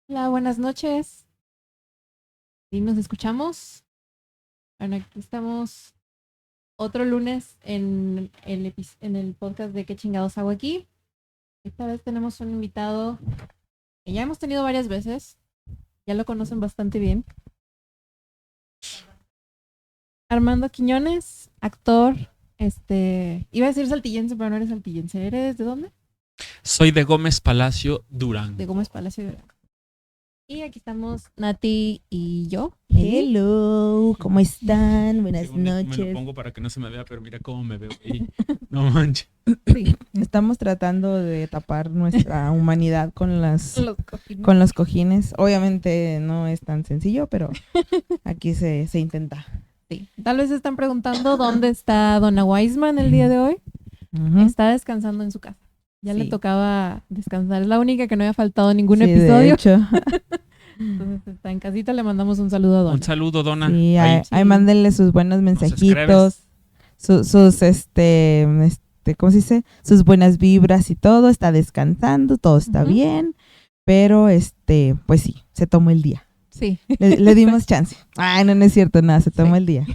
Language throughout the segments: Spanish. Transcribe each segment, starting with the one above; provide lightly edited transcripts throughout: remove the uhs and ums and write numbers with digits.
Hola, buenas noches. ¿Sí nos escuchamos? Bueno, aquí estamos otro lunes en el podcast de ¿Qué chingados hago aquí? Esta vez tenemos un invitado que ya hemos tenido varias veces. Ya lo conocen bastante bien. Armando Quiñones, actor. Iba a decir saltillense, pero no eres saltillense. ¿Eres de dónde? Soy de Gómez Palacio, Durango. De Gómez Palacio de Durango. Y aquí estamos Nati y yo. Hello, ¿cómo están? Buenas Me lo noches. pongo para que no se me vea, pero mira cómo me veo. No manches. Sí. Estamos tratando de tapar nuestra humanidad con Cojines. con los cojines. Obviamente no es tan sencillo, pero aquí se intenta. Sí. Tal vez se están preguntando dónde está Donna Weisman el día de hoy. Ujú. Está descansando en su casa. Ya le Sí. tocaba descansar. Es la única que no había faltado ningún Sí, de episodio. hecho. Entonces está en casita. Le mandamos un saludo a Donna. Un saludo, Donna. Sí, Ahí. ahí mándenle sus buenos mensajitos, sus ¿cómo se dice? Sus buenas vibras y todo. Está descansando, todo está Ujú. bien, pero pues sí, se tomó el día. Sí. Le dimos chance. Ay, no es cierto, nada, se tomó Sí. el día.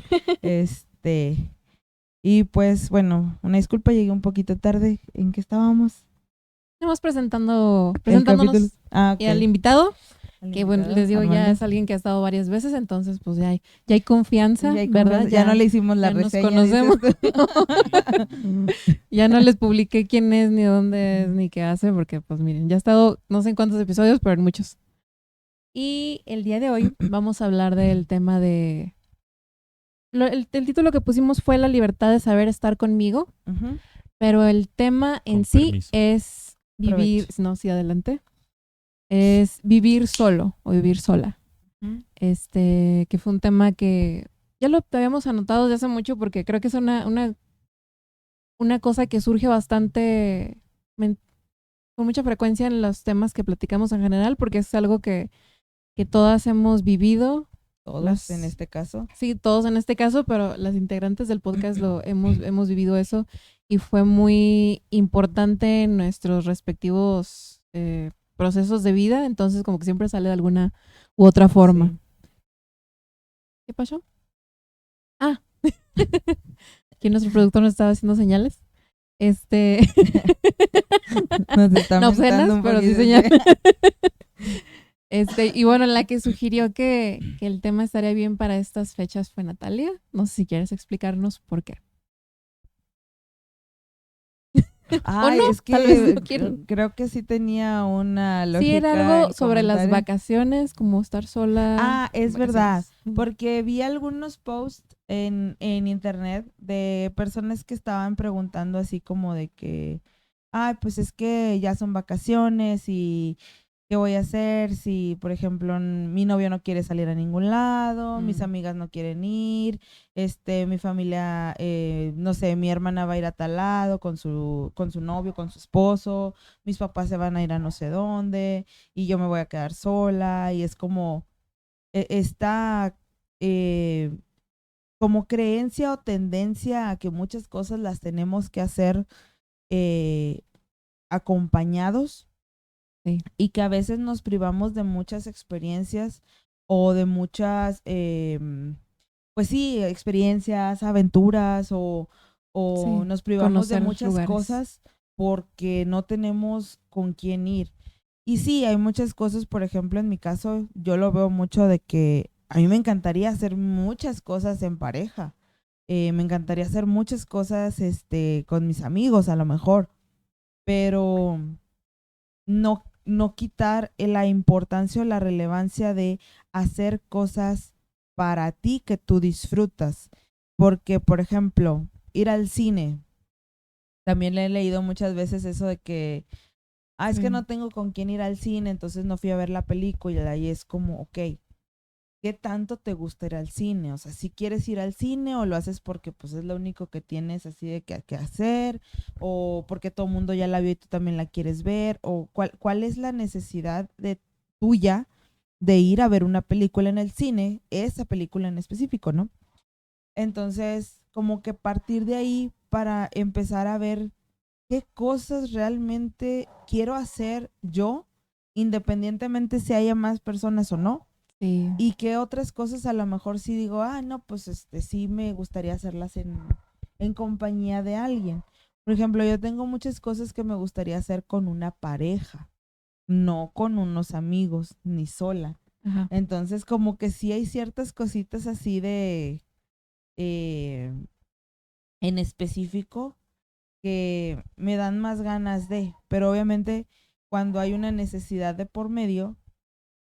Y pues bueno, una disculpa, llegué un poquito tarde. ¿En qué estábamos? Estamos El presentándonos capítulo. Ah, y al ok. invitado, Al que bueno, invitado, les digo, ya Armando. es alguien que ha estado varias veces, entonces pues ya hay confianza, Ya hay ¿verdad? confianza, ya no le hicimos la ya nos reseña. conocemos. dices tú. Ya no les publiqué quién es, ni dónde es, ni qué hace, porque pues miren, ya ha estado no sé en cuántos episodios, pero en muchos. Y el día de hoy vamos a hablar del tema de el título que pusimos fue La libertad de saber estar conmigo, Ujú. pero el tema en Con sí permiso. es vivir, Provecho. no, sí, adelante, es vivir solo o vivir sola. Ujú. Que fue un tema que ya lo habíamos anotado desde hace mucho porque creo que es una cosa que surge bastante con mucha frecuencia en los temas que platicamos en general, porque es algo que todas hemos vivido. Todos en este caso. Sí, todos en este caso, pero las integrantes del podcast hemos vivido eso y fue muy importante en nuestros respectivos procesos de vida, entonces como que siempre sale de alguna u otra forma. Sí. ¿Qué pasó? Ah, que nuestro productor nos estaba haciendo señales. Nos está No mentando obscenas, un pero sí poquito, señales. Y bueno, la que sugirió que el tema estaría bien para estas fechas fue Natalia. No sé si quieres explicarnos por qué. Ay, no, es tal vez que no quieren. creo que sí tenía una lógica. Sí, era algo el sobre las comentario. vacaciones, como estar sola. Ah, es en verdad, vacaciones. porque vi algunos posts en internet de personas que estaban preguntando así como de que, ay, pues es que ya son vacaciones y ¿qué voy a hacer si, por ejemplo, mi novio no quiere salir a ningún lado, mis amigas no quieren ir, mi familia, no sé, mi hermana va a ir a tal lado con su novio, con su esposo, mis papás se van a ir a no sé dónde y yo me voy a quedar sola y es como esta como creencia o tendencia a que muchas cosas las tenemos que hacer eh, acompañados Sí. y que a veces nos privamos de muchas experiencias o de muchas, pues sí, experiencias, aventuras o Sí, nos privamos de conocer muchas lugares. cosas porque no tenemos con quién ir. Y sí, hay muchas cosas, por ejemplo, en mi caso, yo lo veo mucho de que a mí me encantaría hacer muchas cosas en pareja. Me encantaría hacer muchas cosas, con mis amigos a lo mejor, pero no quitar la importancia o la relevancia de hacer cosas para ti que tú disfrutas. Porque, por ejemplo, ir al cine, también le he leído muchas veces eso de que, es que Sí. no tengo con quién ir al cine, entonces no fui a ver la película y es como, ok, ¿qué tanto te gusta ir al cine? O sea, si quieres ir al cine o lo haces porque pues es lo único que tienes así de que hacer o porque todo el mundo ya la vio y tú también la quieres ver o cuál es la necesidad de tuya de ir a ver una película en el cine, esa película en específico, ¿no? Entonces, como que partir de ahí para empezar a ver qué cosas realmente quiero hacer yo, independientemente si haya más personas o no Sí. y que otras cosas a lo mejor sí digo, no, pues sí me gustaría hacerlas en compañía de alguien. Por ejemplo, yo tengo muchas cosas que me gustaría hacer con una pareja, no con unos amigos, ni sola. Ajá. Entonces, como que sí hay ciertas cositas así de, en específico, que me dan más ganas de, pero obviamente cuando hay una necesidad de por medio,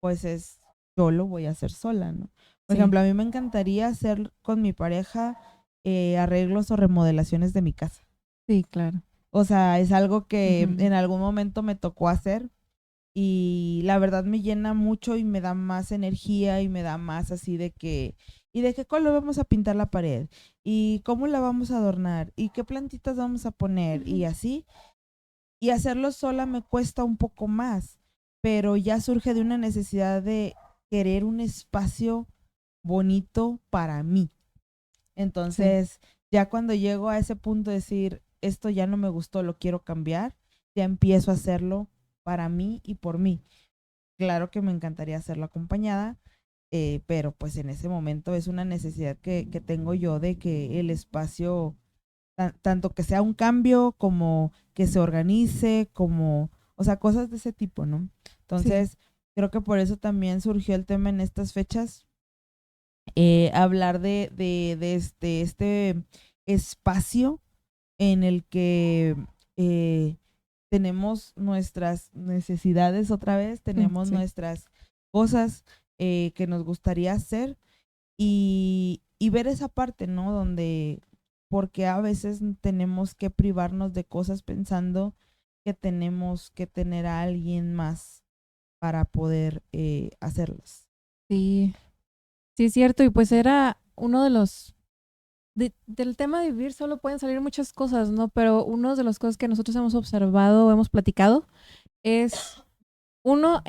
pues yo lo voy a hacer sola, ¿no? Por Sí. ejemplo, a mí me encantaría hacer con mi pareja arreglos o remodelaciones de mi casa. Sí, claro. O sea, es algo que Ujú. en algún momento me tocó hacer y la verdad me llena mucho y me da más energía y me da más así de que, ¿y de qué color vamos a pintar la pared? ¿Y cómo la vamos a adornar? ¿Y qué plantitas vamos a poner? Y así. Y hacerlo sola me cuesta un poco más, pero ya surge de una necesidad de querer un espacio bonito para mí. Sí. Entonces, ya cuando llego a ese punto de decir, esto ya no me gustó, lo quiero cambiar, ya empiezo a hacerlo para mí y por mí. Claro que me encantaría hacerlo acompañada, pero pues en ese momento es una necesidad que tengo yo de que el espacio tanto que sea un cambio como que se organice, como, o sea, cosas de ese tipo, ¿no? Sí. Entonces, creo que por eso también surgió el tema en estas fechas, hablar de este espacio en el que tenemos nuestras necesidades otra vez, tenemos Sí. nuestras cosas que nos gustaría hacer y y ver esa parte, ¿no? Donde, porque a veces tenemos que privarnos de cosas pensando que tenemos que tener a alguien más para poder hacerlas. Sí, sí es cierto. Y pues era uno de los... del tema de vivir solo pueden salir muchas cosas, ¿no? Pero una de las cosas que nosotros hemos observado, hemos platicado, es uno,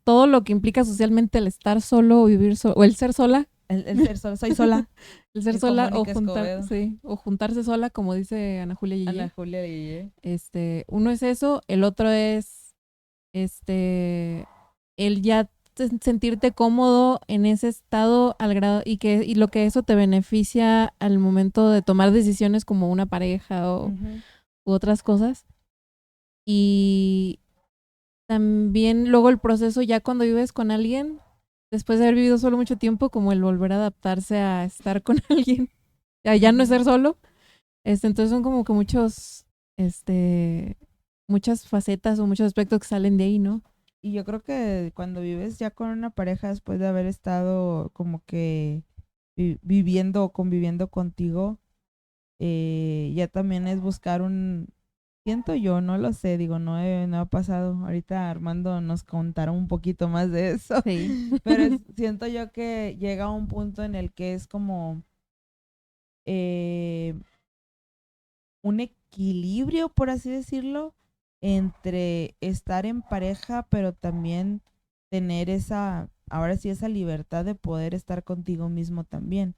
todo lo que implica socialmente el estar solo o vivir solo, o el ser sola. El ser sola, soy sola. El ser Es sola como Mónica Escobedo. sí, o juntarse sola, como dice Ana Julia Yeye. Ana Julia Yeye. Uno es eso, el otro es el ya sentirte cómodo en ese estado al grado y lo que eso te beneficia al momento de tomar decisiones como una pareja u otras cosas. Y también luego el proceso ya cuando vives con alguien, después de haber vivido solo mucho tiempo, como el volver a adaptarse a estar con alguien, ya no es ser solo. Entonces son como que muchas facetas o muchos aspectos que salen de ahí, ¿no? Y yo creo que cuando vives ya con una pareja después de haber estado como que viviendo o conviviendo contigo, ya también es buscar siento yo, no lo sé, digo, no ha pasado. Ahorita Armando nos contará un poquito más de eso. Sí. Pero siento yo que llega a un punto en el que es como un equilibrio, por así decirlo, entre estar en pareja, pero también tener ahora sí, esa libertad de poder estar contigo mismo también.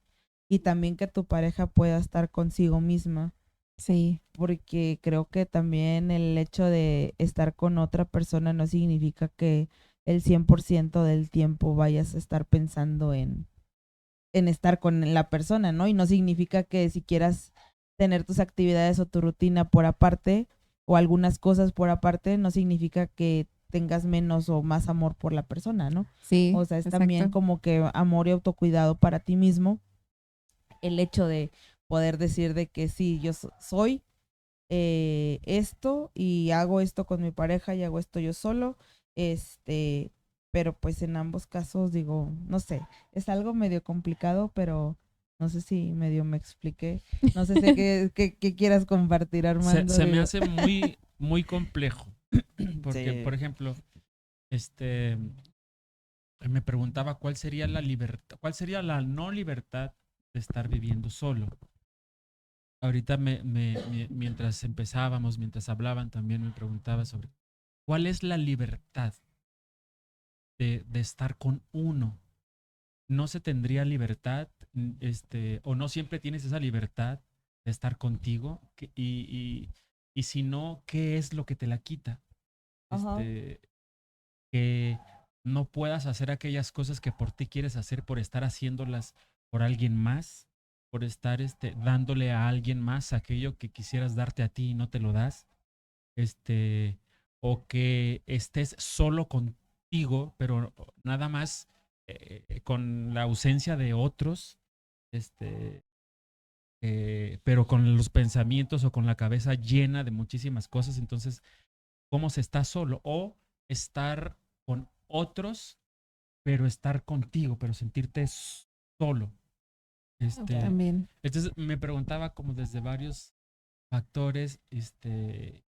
Y también que tu pareja pueda estar consigo misma. Sí. Porque creo que también el hecho de estar con otra persona no significa que el 100% del tiempo vayas a estar pensando en estar con la persona, ¿no? Y no significa que si quieras tener tus actividades o tu rutina por aparte o algunas cosas por aparte, no significa que tengas menos o más amor por la persona, ¿no? Sí. O sea, es exacto. también como que amor y autocuidado para ti mismo. El hecho de poder decir de que sí, yo soy esto y hago esto con mi pareja y hago esto yo solo, pero pues en ambos casos digo, no sé, es algo medio complicado, pero no sé si medio me expliqué, no sé si qué quieras compartir, Armando. Se me hace muy, muy complejo, porque, Sí. por ejemplo, me preguntaba cuál sería la libertad, cuál sería la no libertad de estar viviendo solo. Ahorita mientras empezábamos, mientras hablaban, también me preguntaba sobre cuál es la libertad de estar con uno. No se tendría libertad, o no siempre tienes esa libertad de estar contigo, y si no, ¿qué es lo que te la quita? Ajá. Que no puedas hacer aquellas cosas que por ti quieres hacer por estar haciéndolas por alguien más, por estar dándole a alguien más aquello que quisieras darte a ti y no te lo das, o que estés solo contigo, pero nada más con la ausencia de otros, pero con los pensamientos o con la cabeza llena de muchísimas cosas. Entonces, ¿cómo se está solo? O estar con otros, pero estar contigo, pero sentirte solo. También. Entonces me preguntaba como desde varios factores,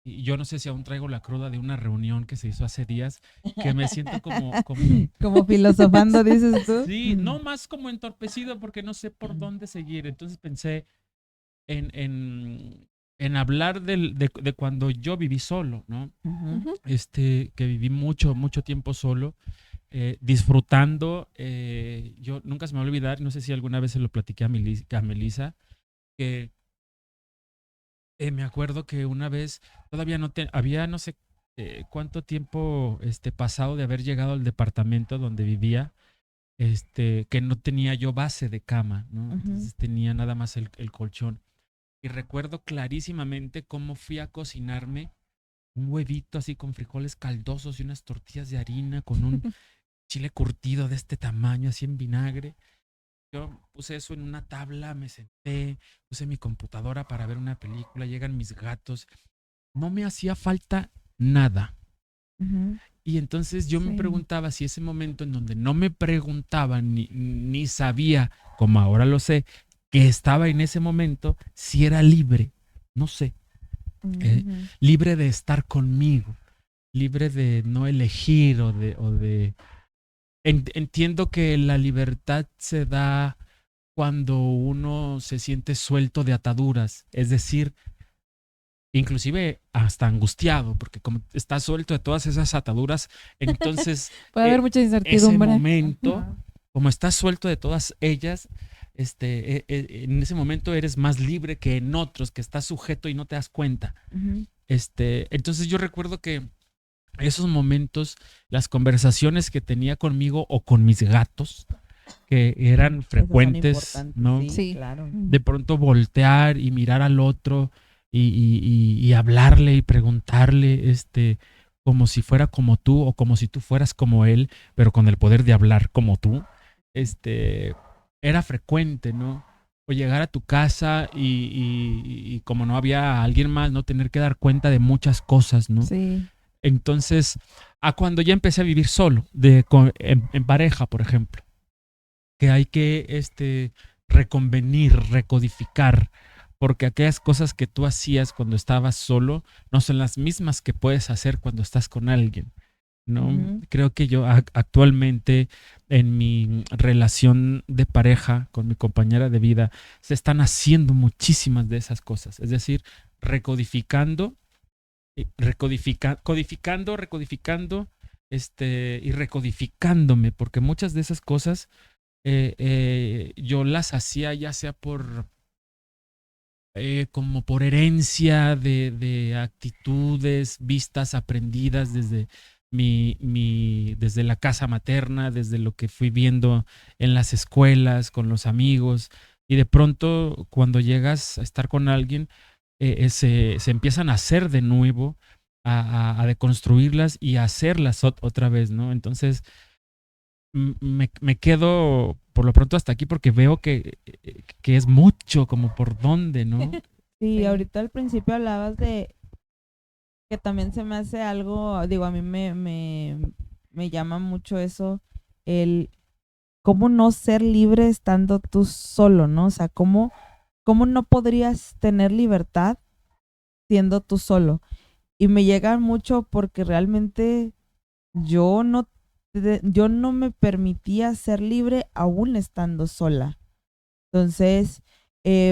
y yo no sé si aún traigo la cruda de una reunión que se hizo hace días, que me siento como filosofando, dices tú. Sí, no más como entorpecido porque no sé por dónde seguir. Entonces pensé en hablar de cuando yo viví solo, ¿no? Ujú. Que viví mucho, mucho tiempo solo, disfrutando. Yo nunca se me va a olvidar, no sé si alguna vez se lo platiqué a Melissa, que me acuerdo que una vez todavía había no sé cuánto tiempo pasado de haber llegado al departamento donde vivía, que no tenía yo base de cama, ¿no? Entonces tenía nada más el colchón. Y recuerdo clarísimamente cómo fui a cocinarme un huevito así con frijoles caldosos y unas tortillas de harina con un chile curtido de este tamaño, así en vinagre. Yo puse eso en una tabla, me senté, puse mi computadora para ver una película, llegan mis gatos. No me hacía falta nada. Ujú. Y entonces yo me Sí. preguntaba si ese momento en donde no me preguntaba ni sabía, como ahora lo sé, que estaba en ese momento, si era libre, no sé, eh, Ujú. libre de estar conmigo, libre de no elegir entiendo que la libertad se da cuando uno se siente suelto de ataduras, es decir, inclusive hasta angustiado, porque como está suelto de todas esas ataduras, entonces Puede haber mucha ese incertidumbre. momento, Ajá. como estás suelto de todas ellas, en ese momento eres más libre que en otros, que estás sujeto y no te das cuenta. Ujú. Entonces yo recuerdo que esos momentos, las conversaciones que tenía conmigo o con mis gatos, que eran Esos son frecuentes, importantes, ¿no? sí, Sí. claro. De pronto voltear y mirar al otro y hablarle y preguntarle, como si fuera como tú o como si tú fueras como él, pero con el poder de hablar como tú, era frecuente, ¿no? O llegar a tu casa y como no había alguien más, no tener que dar cuenta de muchas cosas, ¿no? Sí. Entonces, a cuando ya empecé a vivir solo, en pareja, por ejemplo, que hay que reconvenir, recodificar, porque aquellas cosas que tú hacías cuando estabas solo no son las mismas que puedes hacer cuando estás con alguien, ¿no? Ujú. Creo que yo actualmente en mi relación de pareja con mi compañera de vida se están haciendo muchísimas de esas cosas, es decir, recodificando, recodificando, y recodificándome, porque muchas de esas cosas yo las hacía ya sea como por herencia de actitudes vistas, aprendidas desde desde la casa materna, desde lo que fui viendo en las escuelas, con los amigos, y de pronto cuando llegas a estar con alguien, se empiezan a hacer de nuevo, a deconstruirlas y a hacerlas otra vez, ¿no? Entonces, me quedo por lo pronto hasta aquí porque veo que es mucho como por dónde, ¿no? Sí, Sí. ahorita al principio hablabas de que también se me hace algo, digo, a mí me llama mucho eso, el cómo no ser libre estando tú solo, ¿no? O sea, cómo no podrías tener libertad siendo tú solo. Y me llega mucho porque realmente yo no, yo no me permitía ser libre aún estando sola. Entonces,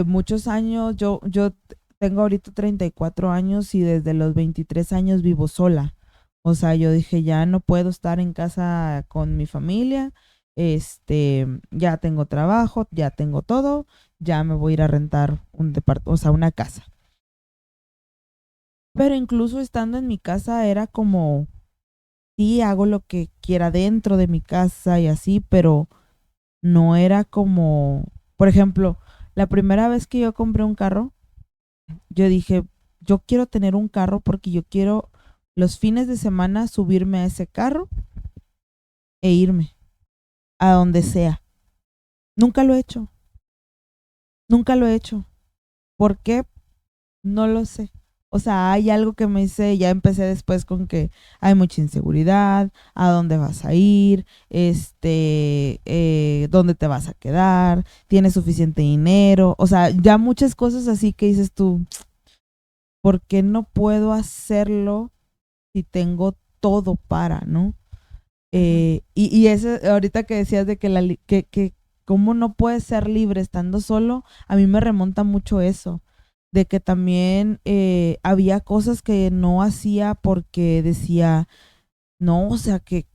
muchos años, yo tengo ahorita 34 años y desde los 23 años vivo sola. O sea, yo dije, ya no puedo estar en casa con mi familia, ya tengo trabajo, ya tengo todo, ya me voy a ir a rentar o sea, una casa. Pero incluso estando en mi casa era como, sí, hago lo que quiera dentro de mi casa y así, pero no era como, por ejemplo, la primera vez que yo compré un carro, yo dije, yo quiero tener un carro porque yo quiero los fines de semana subirme a ese carro e irme a donde sea. Nunca lo he hecho, nunca lo he hecho. ¿Por qué? No lo sé. O sea, hay algo que me dice, ya empecé después con que hay mucha inseguridad, a dónde vas a ir, dónde te vas a quedar, tienes suficiente dinero, o sea, ya muchas cosas así que dices tú, ¿por qué no puedo hacerlo si tengo todo para, ¿no? Y eso, ahorita que decías de que, que cómo no puedes ser libre estando solo, a mí me remonta mucho eso, de que también había cosas que no hacía porque decía, no, o sea, que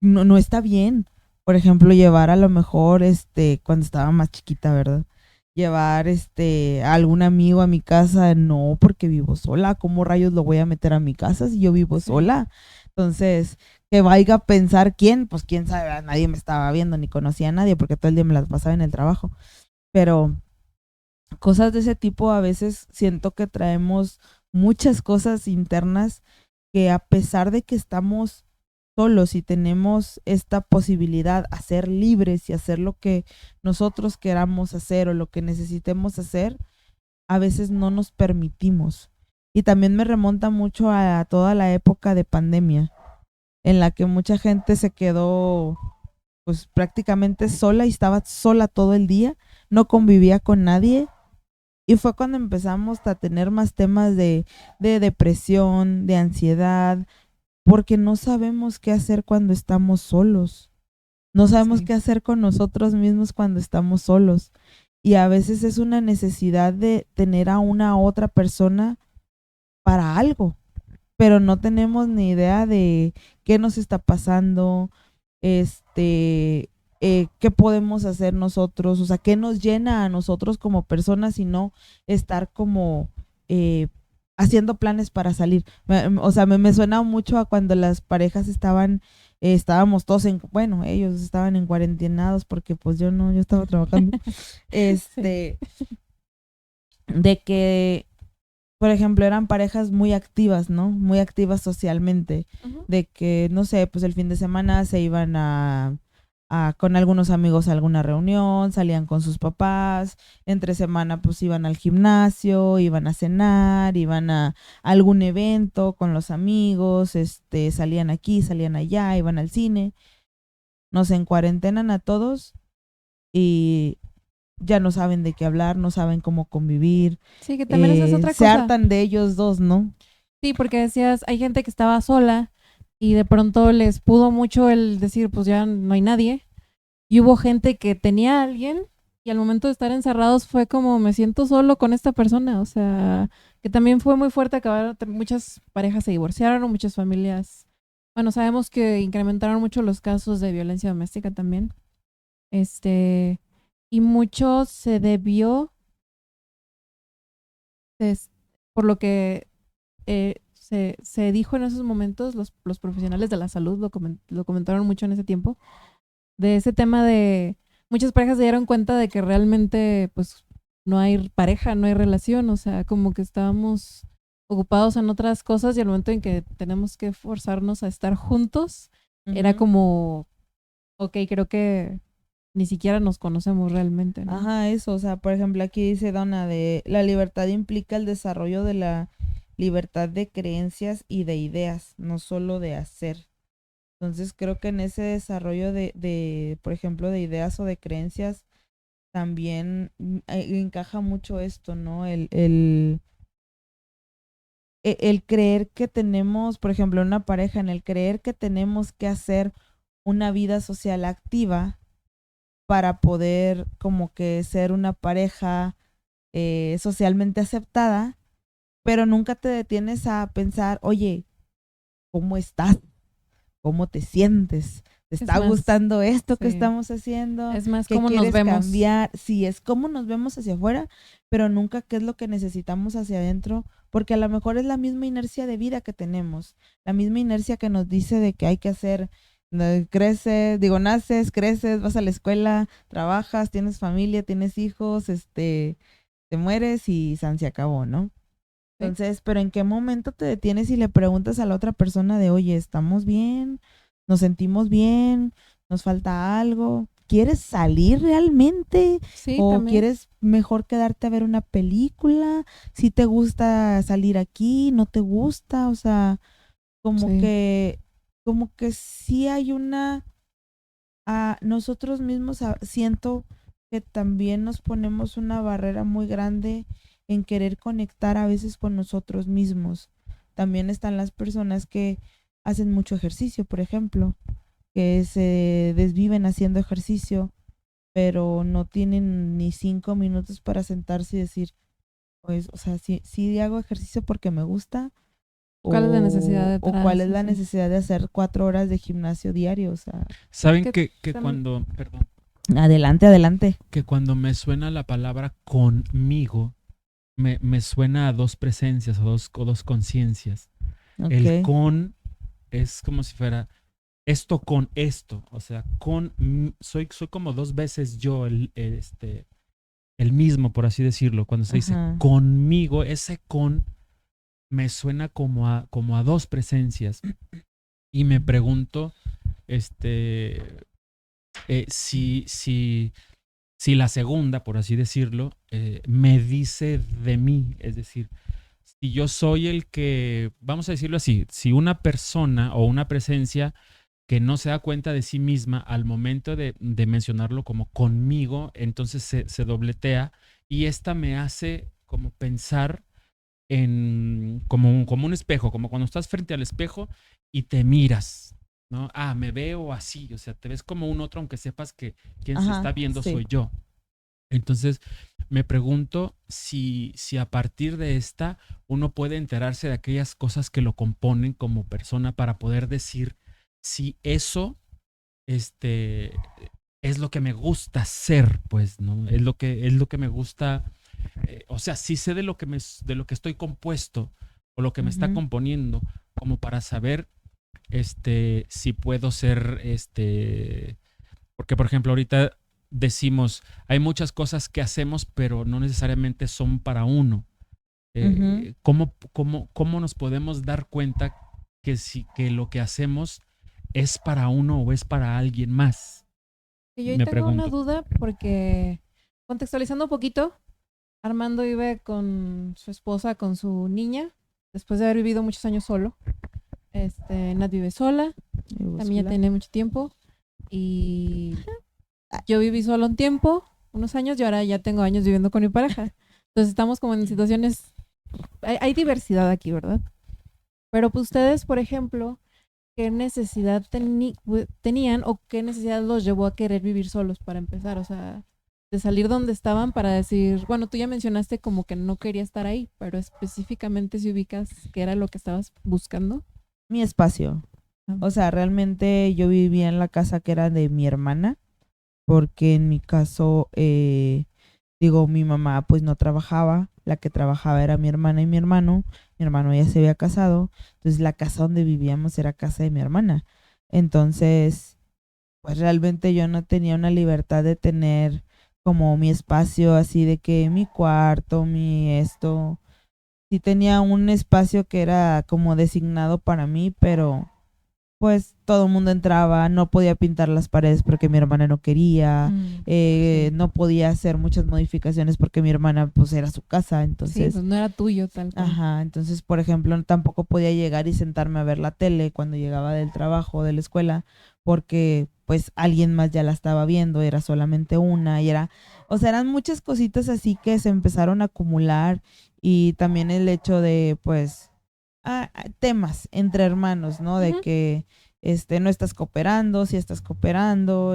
no está bien. Por ejemplo, llevar a lo mejor, cuando estaba más chiquita, ¿verdad? Llevar, a algún amigo a mi casa, no, porque vivo sola. ¿Cómo rayos lo voy a meter a mi casa si yo vivo Sí. sola? Entonces, que vaya a pensar quién, pues quién sabe, nadie me estaba viendo ni conocía a nadie porque todo el día me las pasaba en el trabajo. Pero cosas de ese tipo a veces siento que traemos muchas cosas internas que a pesar de que estamos solos y tenemos esta posibilidad a ser libres y hacer lo que nosotros queramos hacer o lo que necesitemos hacer, a veces no nos permitimos. Y también me remonta mucho a toda la época de pandemia, en la que mucha gente se quedó pues prácticamente sola y estaba sola todo el día, no convivía con nadie. Y fue cuando empezamos a tener más temas de depresión, de ansiedad, porque no sabemos qué hacer cuando estamos solos. No sabemos Sí. qué hacer con nosotros mismos cuando estamos solos. Y a veces es una necesidad de tener a una otra persona para algo, pero no tenemos ni idea de qué nos está pasando, qué podemos hacer nosotros, o sea, qué nos llena a nosotros como personas y no estar como eh, haciendo planes para salir. O sea, me suena mucho a cuando las parejas estábamos todos bueno, ellos estaban en cuarentenados porque pues yo no, yo estaba trabajando, Sí. de que por ejemplo, eran parejas muy activas, ¿no? Muy activas socialmente. Ujú. De que, no sé, pues el fin de semana se iban con algunos amigos a alguna reunión, salían con sus papás, entre semana pues iban al gimnasio, iban a cenar, iban a algún evento con los amigos, salían aquí, salían allá, iban al cine. Nos encuarentenan a todos y ya no saben de qué hablar, no saben cómo convivir, Sí, que también esa es otra se cosa. hartan de ellos dos, ¿no? Sí, porque decías, hay gente que estaba sola y de pronto les pudo mucho el decir, pues ya no hay nadie. Y hubo gente que tenía a alguien y al momento de estar encerrados fue como, me siento solo con esta persona. O sea, que también fue muy fuerte acabar, muchas parejas se divorciaron, muchas familias. Bueno, sabemos que incrementaron mucho los casos de violencia doméstica también. Este, y mucho se debió, es- por lo que se dijo en esos momentos, los profesionales de la salud lo comentaron mucho en ese tiempo, de ese tema de muchas parejas se dieron cuenta de que realmente pues no hay pareja, no hay relación, o sea, como que estábamos ocupados en otras cosas y al momento en que tenemos que forzarnos a estar juntos, era Ujú. como, ok, creo que ni siquiera nos conocemos realmente, ¿no? Ajá, eso, o sea, por ejemplo, aquí dice Donna de la libertad implica el desarrollo de la libertad de creencias y de ideas, no solo de hacer. Entonces creo que en ese desarrollo por ejemplo, de ideas o de creencias, también encaja mucho esto, ¿no? El creer que tenemos, por ejemplo, una pareja, en el creer que tenemos que hacer una vida social activa para poder como que ser una pareja socialmente aceptada, pero nunca te detienes a pensar, oye, ¿cómo estás? ¿Cómo te sientes? ¿Te Es está más, gustando esto que sí, estamos haciendo? es más ¿Qué cómo nos quieres vemos. cambiar? Sí, es cómo nos vemos hacia afuera, pero nunca qué es lo que necesitamos hacia adentro, porque a lo mejor es la misma inercia de vida que tenemos, la misma inercia que nos dice de que hay que hacer, creces, digo, naces, creces, vas a la escuela, trabajas, tienes familia, tienes hijos, te mueres y san se acabó, ¿no? ¿Sí? Entonces, pero ¿en qué momento te detienes y le preguntas a la otra persona de, oye, ¿estamos bien? ¿Nos sentimos bien? ¿Nos falta algo? ¿Quieres salir realmente? Sí, ¿O también. quieres mejor quedarte a ver una película? ¿Si te gusta salir aquí? ¿No te gusta? O sea, como Sí. que, como que sí hay a nosotros mismos siento que también nos ponemos una barrera muy grande en querer conectar a veces con nosotros mismos. También están las personas que hacen mucho ejercicio, por ejemplo, que se desviven haciendo ejercicio, pero no tienen ni 5 minutos para sentarse y decir, pues, o sea, si hago ejercicio porque me gusta, ¿Cuál es la necesidad o cuál detrás? es la Sí. necesidad de hacer 4 horas de gimnasio diario, o sea, Saben Que que también, cuando, perdón, adelante, adelante. que cuando me suena la palabra conmigo, me suena a dos presencias o dos conciencias. El Ok. con es como si fuera esto con esto, o sea, soy como dos veces yo el mismo, por así decirlo. Cuando se dice Ajá. conmigo, ese con me suena como a dos presencias. Y me pregunto, este, si la segunda, por así decirlo, me dice de mí, es decir, si yo soy el que, vamos a decirlo así, si una persona o una presencia que no se da cuenta de sí misma al momento de mencionarlo como conmigo, entonces se dobletea y esta me hace como pensar en como un espejo, como cuando estás frente al espejo y te miras, ¿no? Ah, me veo así, o sea, te ves como un otro, aunque sepas que quien se está Ajá, viendo sí. soy yo. Entonces, me pregunto si a partir de esta uno puede enterarse de aquellas cosas que lo componen como persona para poder decir si eso este, es lo que me gusta ser, pues, ¿no? Es lo que me gusta, o sea, sí sé de lo que estoy compuesto o lo que me está Ujú. componiendo, como para saber, si puedo ser, porque por ejemplo ahorita decimos, hay muchas cosas que hacemos, pero no necesariamente son para uno. Ujú. ¿Cómo nos podemos dar cuenta que lo que hacemos es para uno o es para alguien más? Y yo ahí Me tengo una pregunto. duda porque, contextualizando un poquito, Armando vive con su esposa, con su niña, después de haber vivido muchos años solo. Nat vive sola, Y vos también ya sola. tiene mucho tiempo. Y yo viví solo un tiempo, unos años, y ahora ya tengo años viviendo con mi pareja. Entonces estamos como en situaciones, hay diversidad aquí, ¿verdad? Pero pues ustedes, por ejemplo, ¿qué necesidad tenían o qué necesidad los llevó a querer vivir solos para empezar? O sea, de salir donde estaban para decir, bueno, tú ya mencionaste como que no quería estar ahí, pero específicamente si ubicas qué era lo que estabas buscando. Mi espacio. Ah, O sea, realmente yo vivía en la casa que era de mi hermana, porque en mi caso, digo, mi mamá pues no trabajaba, la que trabajaba era mi hermana y mi hermano ya se había casado, entonces la casa donde vivíamos era casa de mi hermana. Entonces, pues realmente yo no tenía una libertad de tener como mi espacio así de que mi cuarto, mi esto. Sí tenía un espacio que era como designado para mí, pero pues todo el mundo entraba, no podía pintar las paredes porque mi hermana no quería, sí. no podía hacer muchas modificaciones porque mi hermana pues era su casa, Sí, entonces, pues no era tuyo tal cual. ajá, entonces por ejemplo tampoco podía llegar y sentarme a ver la tele cuando llegaba del trabajo o de la escuela porque pues alguien más ya la estaba viendo, era solamente una y era, o sea, eran muchas cositas así que se empezaron a acumular y también el hecho de pues temas entre hermanos, ¿no? De Ujú. que no estás cooperando, si estás cooperando,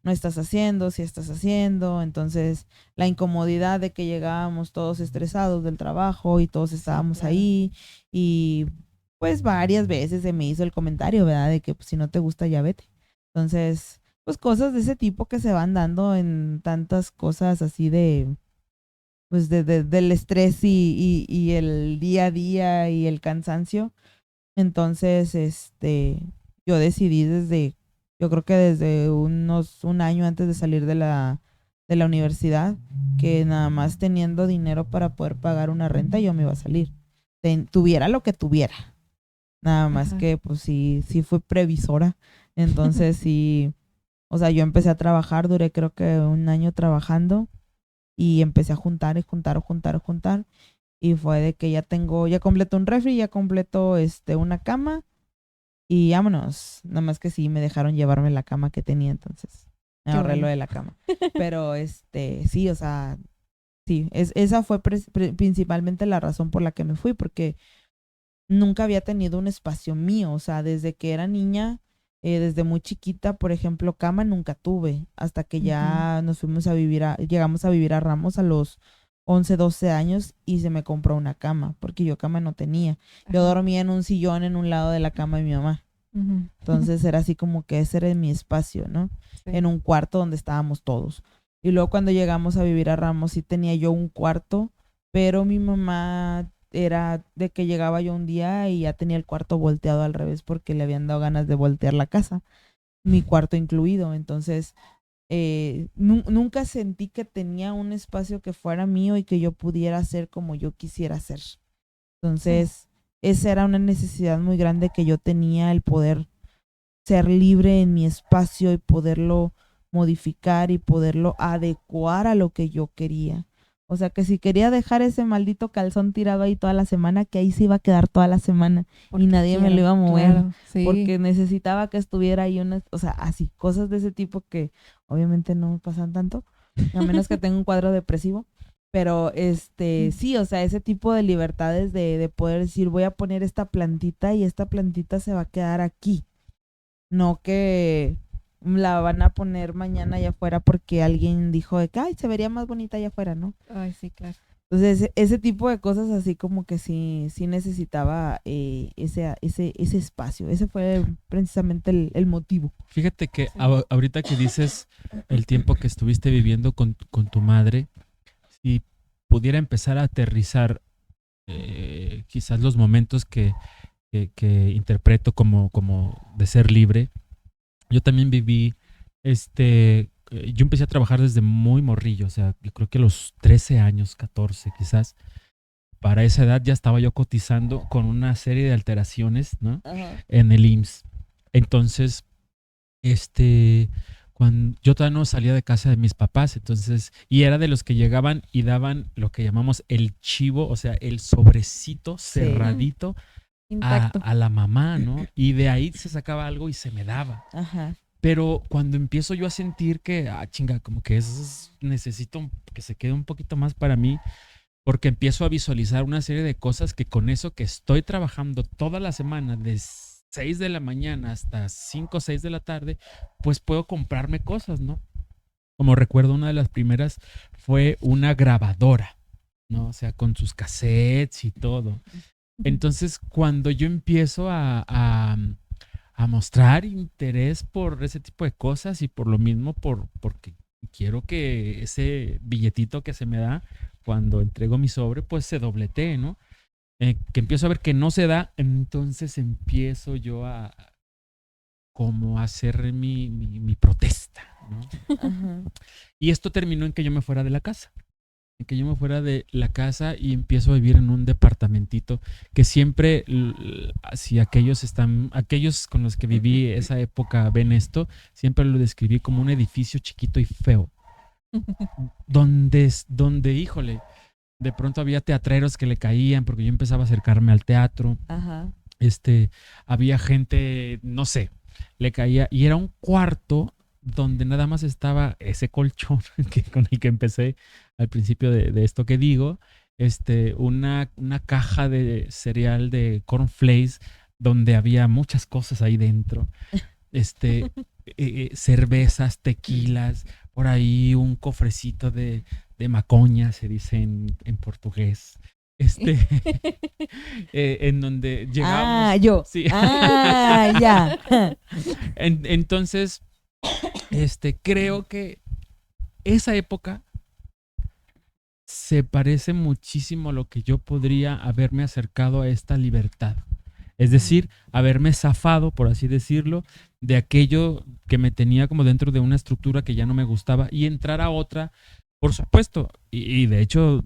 no estás haciendo, si estás haciendo. Entonces, la incomodidad de que llegábamos todos estresados del trabajo y todos Sí, estábamos claro. ahí y pues varias veces se me hizo el comentario, ¿verdad? De que pues, si no te gusta ya vete. Entonces, pues cosas de ese tipo que se van dando en tantas cosas así de pues del estrés y el día a día y el cansancio. Entonces, yo decidí yo creo que desde un año antes de salir de la universidad, que nada más teniendo dinero para poder pagar una renta, yo me iba a salir. Tuviera lo que tuviera. Nada más Ajá. que, pues sí fui previsora. Entonces, sí, o sea, yo empecé a trabajar, duré creo que un año trabajando y empecé a juntar y juntar, juntar, juntar. Y fue de que ya completo un refri, ya completo una cama y vámonos. Nada más que sí me dejaron llevarme la cama que tenía, entonces me Qué ahorré lo bueno. de la cama. Pero sí, o sea, sí, esa fue principalmente la razón por la que me fui, porque nunca había tenido un espacio mío, o sea, desde que era niña, desde muy chiquita, por ejemplo, cama nunca tuve, hasta que Ujú. ya nos fuimos a vivir llegamos a vivir a Ramos a los 11 12 años y se me compró una cama, porque yo cama no tenía. Yo Ajá. dormía en un sillón en un lado de la cama de mi mamá. Ujú. Entonces era así como que ese era mi espacio, ¿no? Sí. En un cuarto donde estábamos todos. Y luego cuando llegamos a vivir a Ramos sí tenía yo un cuarto, pero mi mamá era de que llegaba yo un día y ya tenía el cuarto volteado al revés porque le habían dado ganas de voltear la casa, mi cuarto incluido. Entonces, nunca sentí que tenía un espacio que fuera mío y que yo pudiera hacer como yo quisiera hacer. Sí. Entonces, esa era una necesidad muy grande que yo tenía, el poder ser libre en mi espacio y poderlo modificar y poderlo adecuar a lo que yo quería. O sea, que si quería dejar ese maldito calzón tirado ahí toda la semana, que ahí se iba a quedar toda la semana Porque nadie me lo quiero, iba a mover. claro, sí. Porque necesitaba que estuviera ahí o sea, así, cosas de ese tipo que obviamente no me pasan tanto, a menos que tenga un cuadro depresivo. Pero sí, o sea, ese tipo de libertades de poder decir, voy a poner esta plantita y esta plantita se va a quedar aquí. No que la van a poner mañana allá afuera porque alguien dijo de que, ay, se vería más bonita allá afuera, ¿no? Ay, sí, claro. Entonces, ese tipo de cosas así como que sí necesitaba ese espacio. Ese fue precisamente el motivo. Fíjate que Sí. ahorita que dices el tiempo que estuviste viviendo con tu madre, si pudiera empezar a aterrizar quizás los momentos que interpreto como de ser libre. Yo también viví, yo empecé a trabajar desde muy morrillo, o sea, yo creo que a los 13 años, 14 quizás. Para esa edad ya estaba yo cotizando con una serie de alteraciones, ¿no? Ajá. En el IMSS. Entonces, cuando yo todavía no salía de casa de mis papás, entonces, y era de los que llegaban y daban lo que llamamos el chivo, o sea, el sobrecito Sí. cerradito Intacto. a la mamá, ¿no? Y de ahí se sacaba algo y se me daba. Ajá. Pero cuando empiezo yo a sentir que, chinga, como que necesito que se quede un poquito más para mí, porque empiezo a visualizar una serie de cosas que con eso que estoy trabajando toda la semana, de 6 de la mañana hasta 5 o 6 de la tarde, pues puedo comprarme cosas, ¿no? Como recuerdo, una de las primeras fue una grabadora, ¿no? O sea, con sus cassettes y todo. Entonces, cuando yo empiezo a mostrar interés por ese tipo de cosas y por lo mismo, porque quiero que ese billetito que se me da cuando entrego mi sobre, pues se dobletee, ¿no? Que empiezo a ver que no se da, entonces empiezo yo a como a hacer mi protesta, ¿no? Ajá. Y esto terminó en que yo me fuera de la casa. En que yo me fuera de la casa y empiezo a vivir en un departamentito que siempre, si aquellos con los que viví esa época ven esto, siempre lo describí como un edificio chiquito y feo. Donde, híjole, de pronto había teatreros que le caían porque yo empezaba a acercarme al teatro. Ajá. Había gente, no sé, le caía. Y era un cuarto donde nada más estaba ese colchón con el que empecé al principio de esto que digo, una caja de cereal de cornflakes donde había muchas cosas ahí dentro, cervezas, tequilas, por ahí un cofrecito de macoña, se dice en portugués. En donde llegamos. Yo. Sí. Ya. Entonces, creo que esa época se parece muchísimo a lo que yo podría haberme acercado a esta libertad. Es decir, haberme zafado, por así decirlo, de aquello que me tenía como dentro de una estructura que ya no me gustaba y entrar a otra, por supuesto. Y de hecho,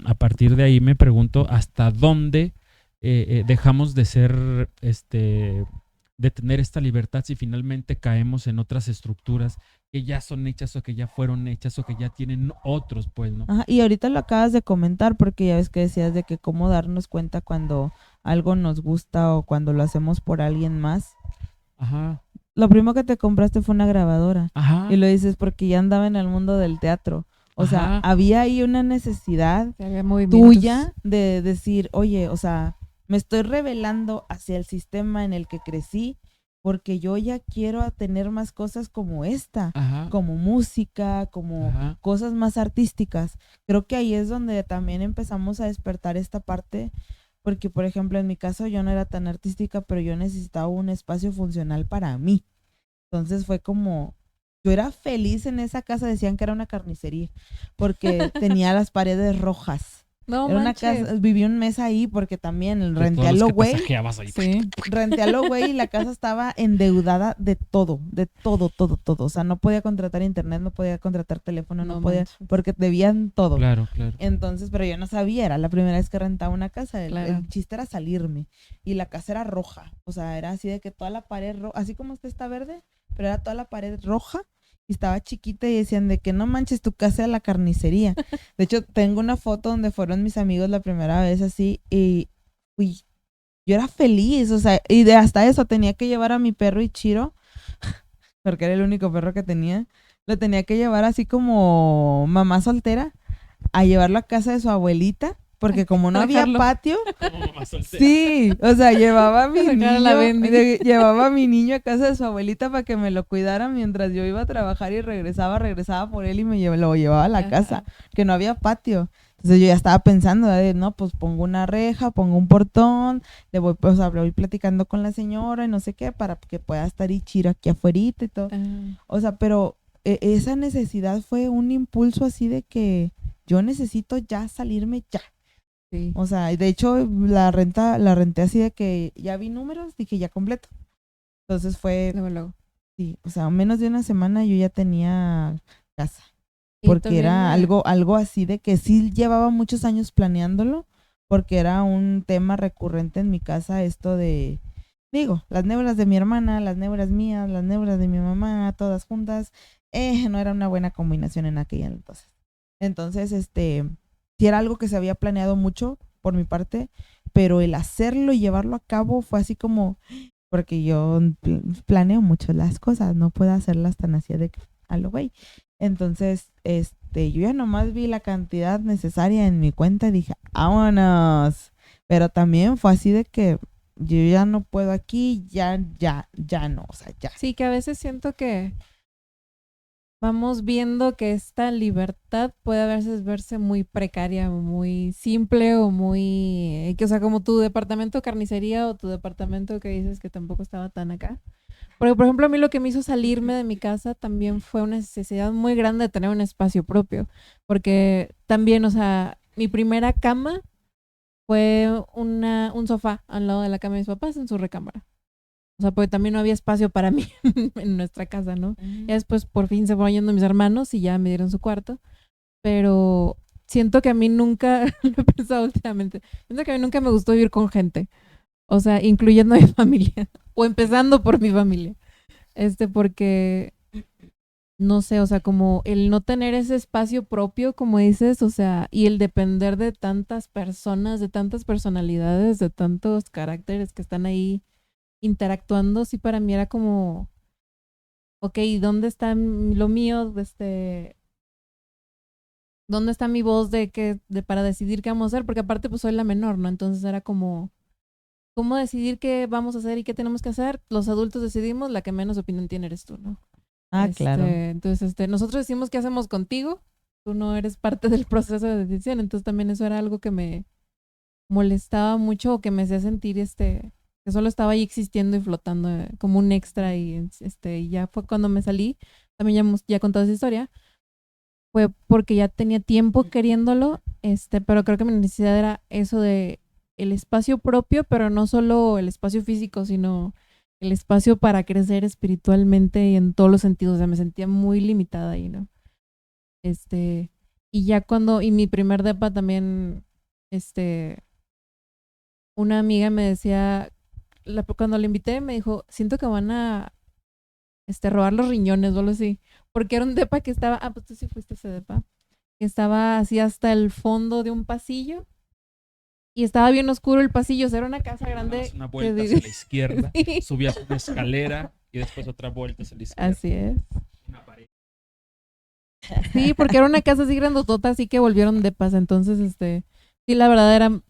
a partir de ahí me pregunto hasta dónde dejamos de ser, de tener esta libertad si finalmente caemos en otras estructuras que ya son hechas o que ya fueron hechas o que ya tienen otros, pues, ¿no? Ajá, y ahorita lo acabas de comentar porque ya ves que decías de que cómo darnos cuenta cuando algo nos gusta o cuando lo hacemos por alguien más. Ajá. Lo primero que te compraste fue una grabadora. Ajá. Y lo dices porque ya andaba en el mundo del teatro. O sea, había ahí una necesidad tuya de decir, oye, o sea, me estoy rebelando hacia el sistema en el que crecí porque yo ya quiero tener más cosas como esta, Ajá. como música, como cosas más artísticas. Creo que ahí es donde también empezamos a despertar esta parte, porque por ejemplo en mi caso yo no era tan artística, pero yo necesitaba un espacio funcional para mí. Entonces fue como, yo era feliz en esa casa, decían que era una carnicería, porque tenía las paredes rojas. No Era una manches. casa, viví un mes ahí porque también De renté todos a los lo que güey. pasajeabas ahí. Sí. Renté a lo güey y la casa estaba endeudada de todo, todo. O sea, no podía contratar internet, no podía contratar teléfono, no podía, manches. porque debían todo. Claro, claro. Entonces, pero yo no sabía, era la primera vez que rentaba una casa, Claro. el chiste era salirme. Y la casa era roja, o sea, era así de que toda la pared roja, así como esta está verde, pero era toda la pared roja y estaba chiquita y decían de que no manches tu casa de la carnicería. De hecho, tengo una foto donde fueron mis amigos la primera vez así y uy, yo era feliz, o sea, y de hasta eso tenía que llevar a mi perro Ichiro, porque era el único perro que tenía. Lo tenía que llevar así como mamá soltera a llevarlo a casa de su abuelita, porque como no había Dejarlo. patio, Como mamá soltera. sí, o sea, llevaba a mi Sacar a la niño, Bendy. llevaba a mi niño a casa de su abuelita para que me lo cuidara mientras yo iba a trabajar y regresaba por él y lo llevaba a la Ajá. casa, que no había patio. Entonces yo ya estaba pensando, no, pues pongo una reja, pongo un portón, le voy, pues, voy platicando con la señora y no sé qué, para que pueda estar Ichiro aquí afuerita y todo. Ah, O sea, pero esa necesidad fue un impulso así de que yo necesito ya salirme ya. sí. O sea, de hecho la renté así de que ya vi números, dije ya completo. Entonces fue, Luego. sí, o sea, menos de una semana yo ya tenía casa. Y Porque también, era algo así de que sí llevaba muchos años planeándolo, porque era un tema recurrente en mi casa esto de, digo, las néboras de mi hermana, las néboras mías, las néboras de mi mamá, todas juntas, no era una buena combinación en aquella entonces. Entonces, sí era algo que se había planeado mucho por mi parte, pero el hacerlo y llevarlo a cabo fue así como, porque yo planeo mucho las cosas, no puedo hacerlas tan así de que, a lo güey. Entonces, yo ya nomás vi la cantidad necesaria en mi cuenta y dije, vámonos. Pero también fue así de que yo ya no puedo aquí, ya no, o sea, ya. sí, que a veces siento que vamos viendo que esta libertad puede a veces verse muy precaria, muy simple o muy, que, o sea, como tu departamento de carnicería o tu departamento que dices que tampoco estaba tan acá. Porque, por ejemplo, a mí lo que me hizo salirme de mi casa también fue una necesidad muy grande de tener un espacio propio. Porque también, o sea, mi primera cama fue un sofá al lado de la cama de mis papás en su recámara. O sea, porque también no había espacio para mí en nuestra casa, ¿no? Ya después por fin se fueron yendo mis hermanos y ya me dieron su cuarto. Pero siento que a mí nunca, lo he pensado últimamente, siento que a mí nunca me gustó vivir con gente. O sea, incluyendo a mi familia. O empezando por mi familia. Porque, no sé, o sea, como el no tener ese espacio propio, como dices, o sea, y el depender de tantas personas, de tantas personalidades, de tantos caracteres que están ahí interactuando, sí para mí era como, ok, ¿dónde está lo mío? ¿Dónde está mi voz para decidir qué vamos a hacer? Porque aparte pues soy la menor, ¿no? Entonces era como, ¿cómo decidir qué vamos a hacer y qué tenemos que hacer? Los adultos decidimos, la que menos opinión tiene eres tú, ¿no? Claro. Entonces, nosotros decimos qué hacemos contigo, tú no eres parte del proceso de decisión, entonces también eso era algo que me molestaba mucho o que me hacía sentir que solo estaba ahí existiendo y flotando como un extra y ya fue cuando me salí, también ya hemos ya contado esa historia, fue porque ya tenía tiempo queriéndolo, pero creo que mi necesidad era eso de el espacio propio, pero no solo el espacio físico, sino el espacio para crecer espiritualmente y en todos los sentidos. O sea, me sentía muy limitada ahí, ¿no? Y ya y mi primer depa también, una amiga me decía, cuando le invité, me dijo, siento que van a, robar los riñones o algo así. Porque era un depa que estaba, pues tú sí fuiste a ese depa, que estaba así hasta el fondo de un pasillo. Y estaba bien oscuro el pasillo, o sea, era una casa grande. Dabas una vuelta hacia la izquierda, subías una escalera y después otra vuelta hacia la izquierda. Así es. Una pared. Sí, porque era una casa así grandotota, así que volvieron depas. Entonces, sí, la verdad era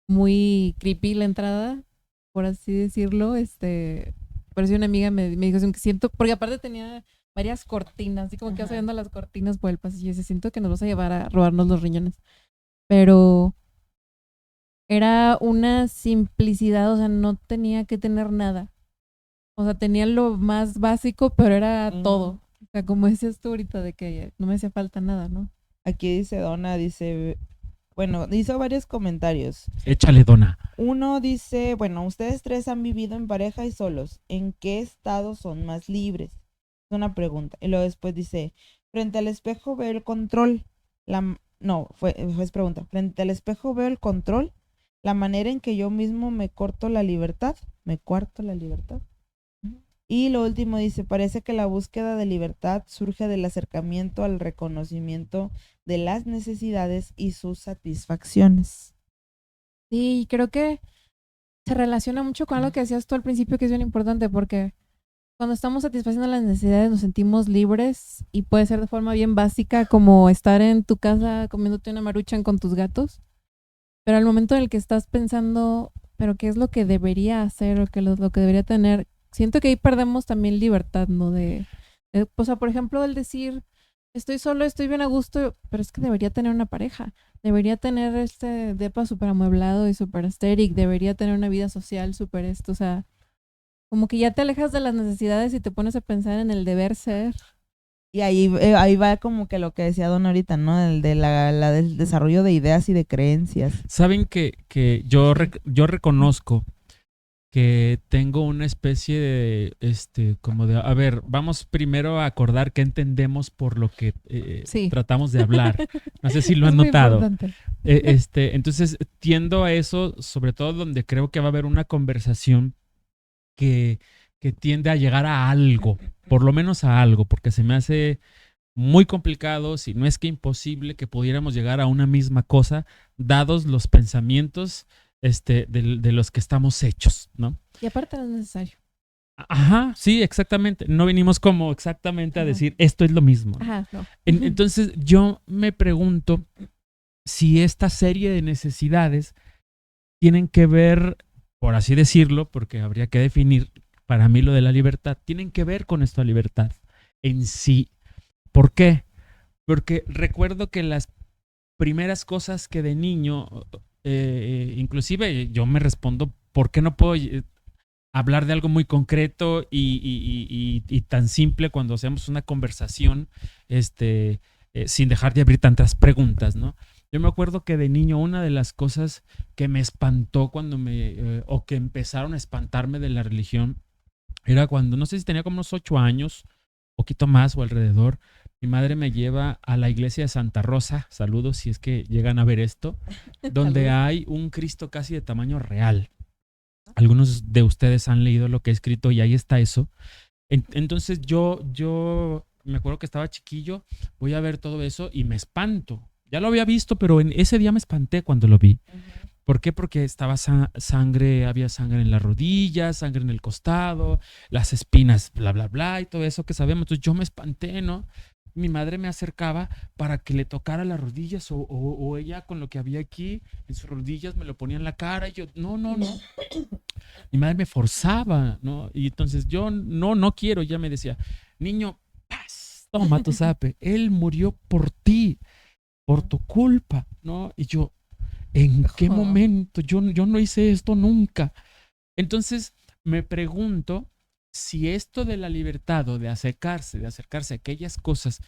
muy creepy la entrada, por así decirlo. Pero sí una amiga me dijo, que siento, porque aparte tenía varias cortinas, así como que vas viendo las cortinas por el pasillo. Y siento que nos vas a llevar a robarnos los riñones. Pero era una simplicidad, o sea, no tenía que tener nada. O sea, tenía lo más básico, pero era todo. O sea, como decías tú ahorita, de que no me hacía falta nada, ¿no? Aquí dice Donna, bueno, hizo varios comentarios. Échale, dona. Uno dice, bueno, ustedes tres han vivido en pareja y solos. ¿En qué estado son más libres? Es una pregunta. Y luego después dice, frente al espejo veo el control. No, es pregunta. Frente al espejo veo el control. La manera en que yo mismo me corto la libertad. ¿Me cuarto la libertad? Y lo último dice, parece que la búsqueda de libertad surge del acercamiento al reconocimiento de las necesidades y sus satisfacciones. Sí, creo que se relaciona mucho con algo que decías tú al principio, que es bien importante, porque cuando estamos satisfaciendo las necesidades nos sentimos libres y puede ser de forma bien básica, como estar en tu casa comiéndote una maruchan con tus gatos, pero al momento en el que estás pensando, pero qué es lo que debería hacer o lo que debería tener, siento que ahí perdemos también libertad, ¿no? O sea, por ejemplo, el decir, estoy solo, estoy bien a gusto, pero es que debería tener una pareja, debería tener este depa súper amueblado y súper estéril, debería tener una vida social súper esto, o sea, como que ya te alejas de las necesidades y te pones a pensar en el deber ser. Y ahí va como que lo que decía Don ahorita, ¿no? El de del desarrollo de ideas y de creencias. Saben que yo reconozco que tengo una especie de, como de, a ver, vamos primero a acordar qué entendemos por lo que Sí. tratamos de hablar. No sé si lo Es han muy notado. importante. Entonces tiendo a eso, sobre todo donde creo que va a haber una conversación que tiende a llegar a algo, por lo menos a algo, porque se me hace muy complicado, si no es que imposible, que pudiéramos llegar a una misma cosa, dados los pensamientos de los que estamos hechos, ¿no? Y aparte no es necesario. Ajá, sí, exactamente. No venimos como exactamente a Ajá. decir esto es lo mismo, ¿no? Ajá, no. Entonces yo me pregunto si esta serie de necesidades tienen que ver, por así decirlo, porque habría que definir para mí lo de la libertad, tienen que ver con esta libertad en sí. ¿Por qué? Porque recuerdo que las primeras cosas que de niño, inclusive yo me respondo, ¿por qué no puedo hablar de algo muy concreto y tan simple cuando hacemos una conversación sin dejar de abrir tantas preguntas, ¿no? Yo me acuerdo que de niño una de las cosas que me espantó cuando o que empezaron a espantarme de la religión era cuando, no sé si tenía como unos 8 años, poquito más o alrededor, mi madre me lleva a la iglesia de Santa Rosa, saludos si es que llegan a ver esto, donde Saludos. hay un Cristo casi de tamaño real. Algunos de ustedes han leído lo que he escrito y ahí está eso. Entonces yo me acuerdo que estaba chiquillo, voy a ver todo eso y me espanto. Ya lo había visto, pero en ese día me espanté cuando lo vi. ¿Por qué? Porque estaba sangre, había sangre en las rodillas, sangre en el costado, las espinas, bla, bla, bla, y todo eso que sabemos. Entonces yo me espanté, ¿no? Mi madre me acercaba para que le tocara las rodillas o ella con lo que había aquí en sus rodillas me lo ponía en la cara y yo, no, no, no. Mi madre me forzaba, ¿no? Y entonces yo, no quiero, ya me decía, niño, paz, toma tu zape, él murió por ti, por tu culpa, ¿no? Y yo, ¿en qué momento? Yo no hice esto nunca. Entonces me pregunto si esto de la libertad o de acercarse a aquellas cosas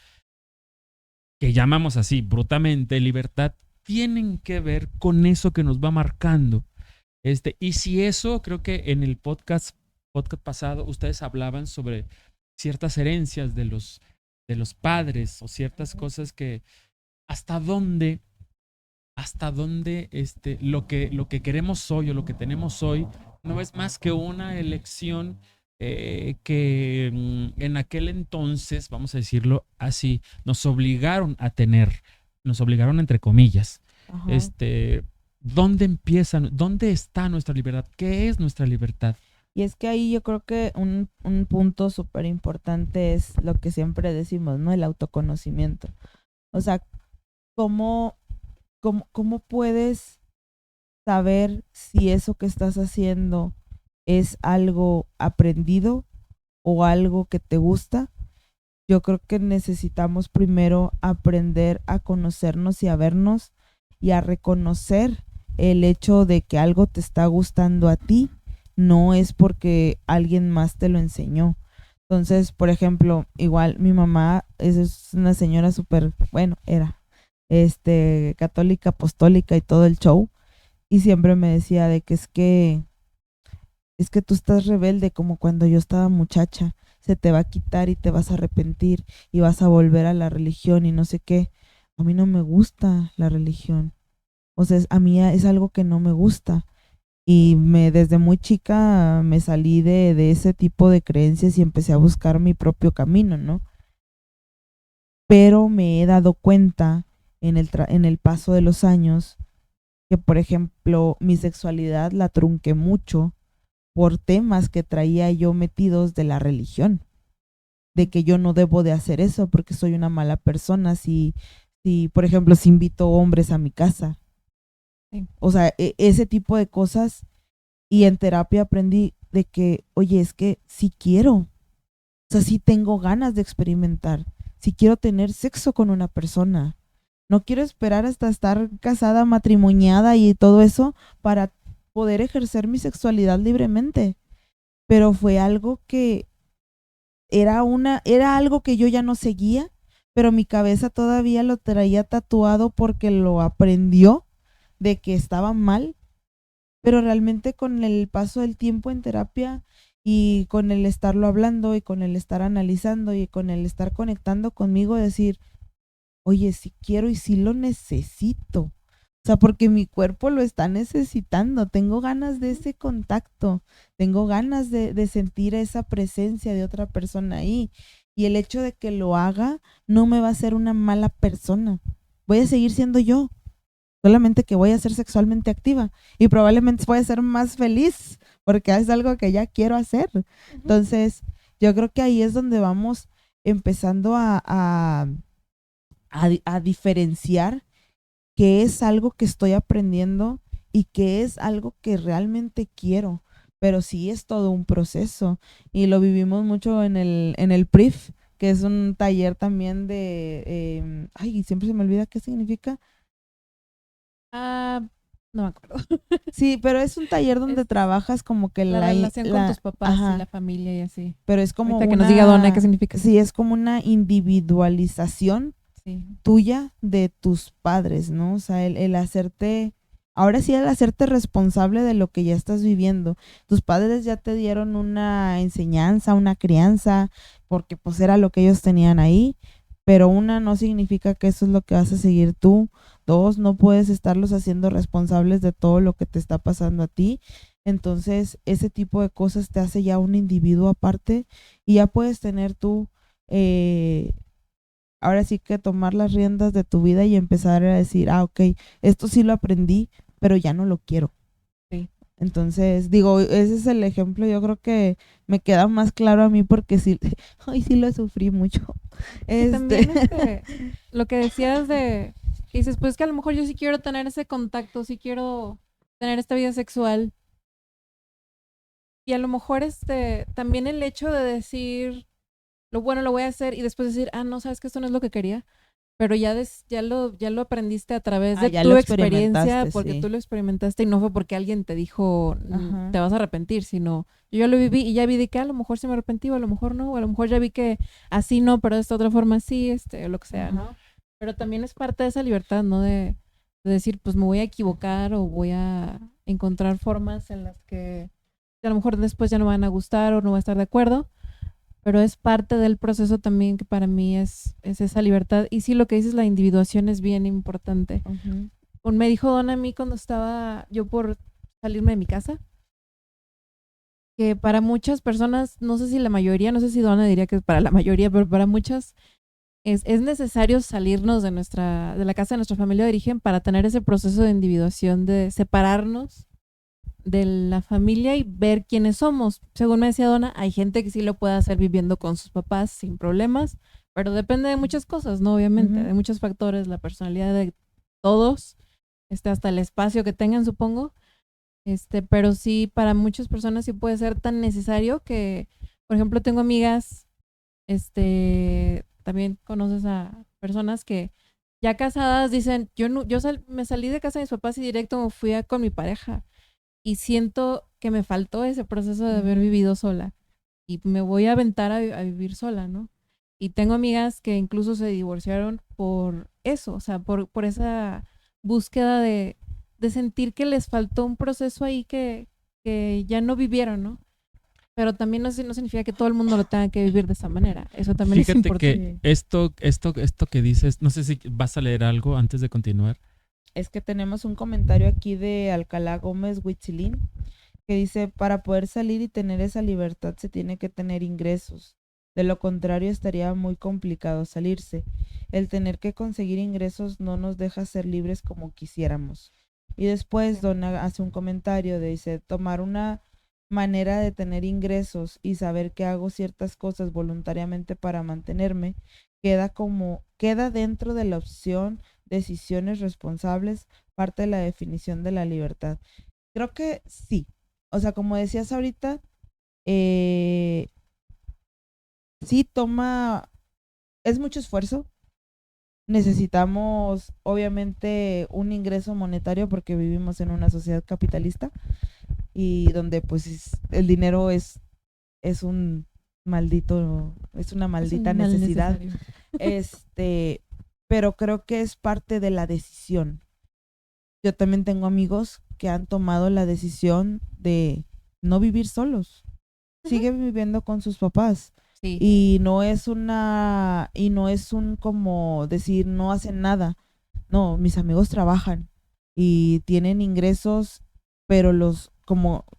que llamamos así brutamente libertad, tienen que ver con eso que nos va marcando. Y si eso, creo que en el podcast pasado, ustedes hablaban sobre ciertas herencias de los padres o ciertas cosas que hasta dónde lo que queremos hoy o lo que tenemos hoy no es más que una elección que en aquel entonces, vamos a decirlo así, nos obligaron a tener, nos obligaron entre comillas. Ajá. ¿Dónde está nuestra libertad? ¿Qué es nuestra libertad? Y es que ahí yo creo que un punto súper importante es lo que siempre decimos, ¿no? El autoconocimiento. O sea, ¿cómo puedes saber si eso que estás haciendo es algo aprendido o algo que te gusta? Yo creo que necesitamos primero aprender a conocernos y a vernos y a reconocer el hecho de que algo te está gustando a ti, no es porque alguien más te lo enseñó. Entonces, por ejemplo, igual mi mamá es una señora súper, bueno, era católica, apostólica y todo el show, y siempre me decía de que es que tú estás rebelde como cuando yo estaba muchacha, se te va a quitar y te vas a arrepentir y vas a volver a la religión y no sé qué. A mí no me gusta la religión. O sea, a mí es algo que no me gusta. Y desde muy chica me salí de ese tipo de creencias y empecé a buscar mi propio camino, ¿no? Pero me he dado cuenta en el paso de los años que, por ejemplo, mi sexualidad la trunqué mucho por temas que traía yo metidos de la religión, de que yo no debo de hacer eso porque soy una mala persona si por ejemplo, si invito hombres a mi casa. Sí. O sea, ese tipo de cosas. Y en terapia aprendí de que, oye, es que sí quiero, o sea, sí tengo ganas de experimentar, sí quiero tener sexo con una persona. No quiero esperar hasta estar casada, matrimoniada y todo eso para poder ejercer mi sexualidad libremente. Pero fue algo que era algo que yo ya no seguía, pero mi cabeza todavía lo traía tatuado porque lo aprendió de que estaba mal. Pero realmente con el paso del tiempo en terapia y con el estarlo hablando y con el estar analizando y con el estar conectando conmigo, decir, oye, sí quiero y sí lo necesito. O sea, porque mi cuerpo lo está necesitando. Tengo ganas de ese contacto. Tengo ganas de sentir esa presencia de otra persona ahí. Y el hecho de que lo haga no me va a hacer una mala persona. Voy a seguir siendo yo. Solamente que voy a ser sexualmente activa y probablemente voy a ser más feliz porque es algo que ya quiero hacer. Entonces, yo creo que ahí es donde vamos empezando a diferenciar qué es algo que estoy aprendiendo y qué es algo que realmente quiero. Pero sí es todo un proceso y lo vivimos mucho en el PRIF, que es un taller también de, ay, siempre se me olvida qué significa. Ah, no me acuerdo. Sí, pero es un taller donde Es trabajas como que la relación con tus papás ajá, y la familia y así. pero es como Ahorita que nos diga Donna qué significa. sí, es como una individualización Sí. tuya de tus padres, ¿no? O sea, el hacerte, ahora sí, el hacerte responsable de lo que ya estás viviendo. Tus padres ya te dieron una enseñanza, una crianza, porque pues era lo que ellos tenían ahí, pero una, no significa que eso es lo que vas a seguir tú. Dos, no puedes estarlos haciendo responsables de todo lo que te está pasando a ti. Entonces, ese tipo de cosas te hace ya un individuo aparte y ya puedes tener tú, ahora sí que tomar las riendas de tu vida y empezar a decir, ok, esto sí lo aprendí, pero ya no lo quiero. Sí. Entonces, digo, ese es el ejemplo, yo creo que me queda más claro a mí porque sí, hoy sí lo sufrí mucho. Y también lo que decías de, que dices, pues que a lo mejor yo sí quiero tener ese contacto, sí quiero tener esta vida sexual. Y a lo mejor también el hecho de decir, lo bueno lo voy a hacer y después decir, no, sabes que esto no es lo que quería. Pero ya lo aprendiste a través de ya tu lo experiencia, experimentaste, porque sí. tú lo experimentaste y no fue porque alguien te dijo, Ajá. te vas a arrepentir, sino yo ya lo viví y ya vi de que a lo mejor sí me arrepentí o a lo mejor no, o a lo mejor ya vi que así no, pero de esta otra forma sí, o lo que sea, ¿no? Ajá. Pero también es parte de esa libertad, ¿no? De decir, pues me voy a equivocar o voy a encontrar formas en las que a lo mejor después ya no me van a gustar o no voy a estar de acuerdo, pero es parte del proceso también que para mí es esa libertad. Y sí, lo que dices, la individuación es bien importante. Me dijo Donna a mí cuando estaba yo por salirme de mi casa, que para muchas personas, no sé si la mayoría, no sé si Donna diría que es para la mayoría, pero para muchas es necesario salirnos de la casa de nuestra familia de origen para tener ese proceso de individuación, de separarnos de la familia y ver quiénes somos. Según me decía Donna, hay gente que sí lo puede hacer viviendo con sus papás sin problemas, pero depende de muchas cosas, ¿no? Obviamente, de muchos factores, la personalidad de todos, hasta el espacio que tengan, supongo. Pero sí, para muchas personas sí puede ser tan necesario que, por ejemplo, tengo amigas, también conoces a personas que ya casadas dicen, me salí de casa de mis papás y directo me fui con mi pareja. Y siento que me faltó ese proceso de haber vivido sola. Y me voy a aventar a vivir sola, ¿no? Y tengo amigas que incluso se divorciaron por eso, o sea, por esa búsqueda de sentir que les faltó un proceso ahí que ya no vivieron, ¿no? Pero también no significa que todo el mundo lo tenga que vivir de esa manera. Eso también es importante. Fíjate que esto que dices, no sé si vas a leer algo antes de continuar. Es que tenemos un comentario aquí de Alcalá Gómez Huitzilín que dice, para poder salir y tener esa libertad se tiene que tener ingresos. De lo contrario estaría muy complicado salirse. El tener que conseguir ingresos no nos deja ser libres como quisiéramos. Y después Donna hace un comentario, dice, tomar una manera de tener ingresos y saber que hago ciertas cosas voluntariamente para mantenerme, queda dentro de la opción decisiones responsables, parte de la definición de la libertad. Creo que sí. O sea, como decías ahorita, sí es mucho esfuerzo. Necesitamos, obviamente, un ingreso monetario porque vivimos en una sociedad capitalista y donde pues el dinero es un es una maldita necesidad. Pero creo que es parte de la decisión. Yo también tengo amigos que han tomado la decisión de no vivir solos. Siguen viviendo con sus papás. Sí. Y no es un como decir no hacen nada. No, mis amigos trabajan y tienen ingresos, pero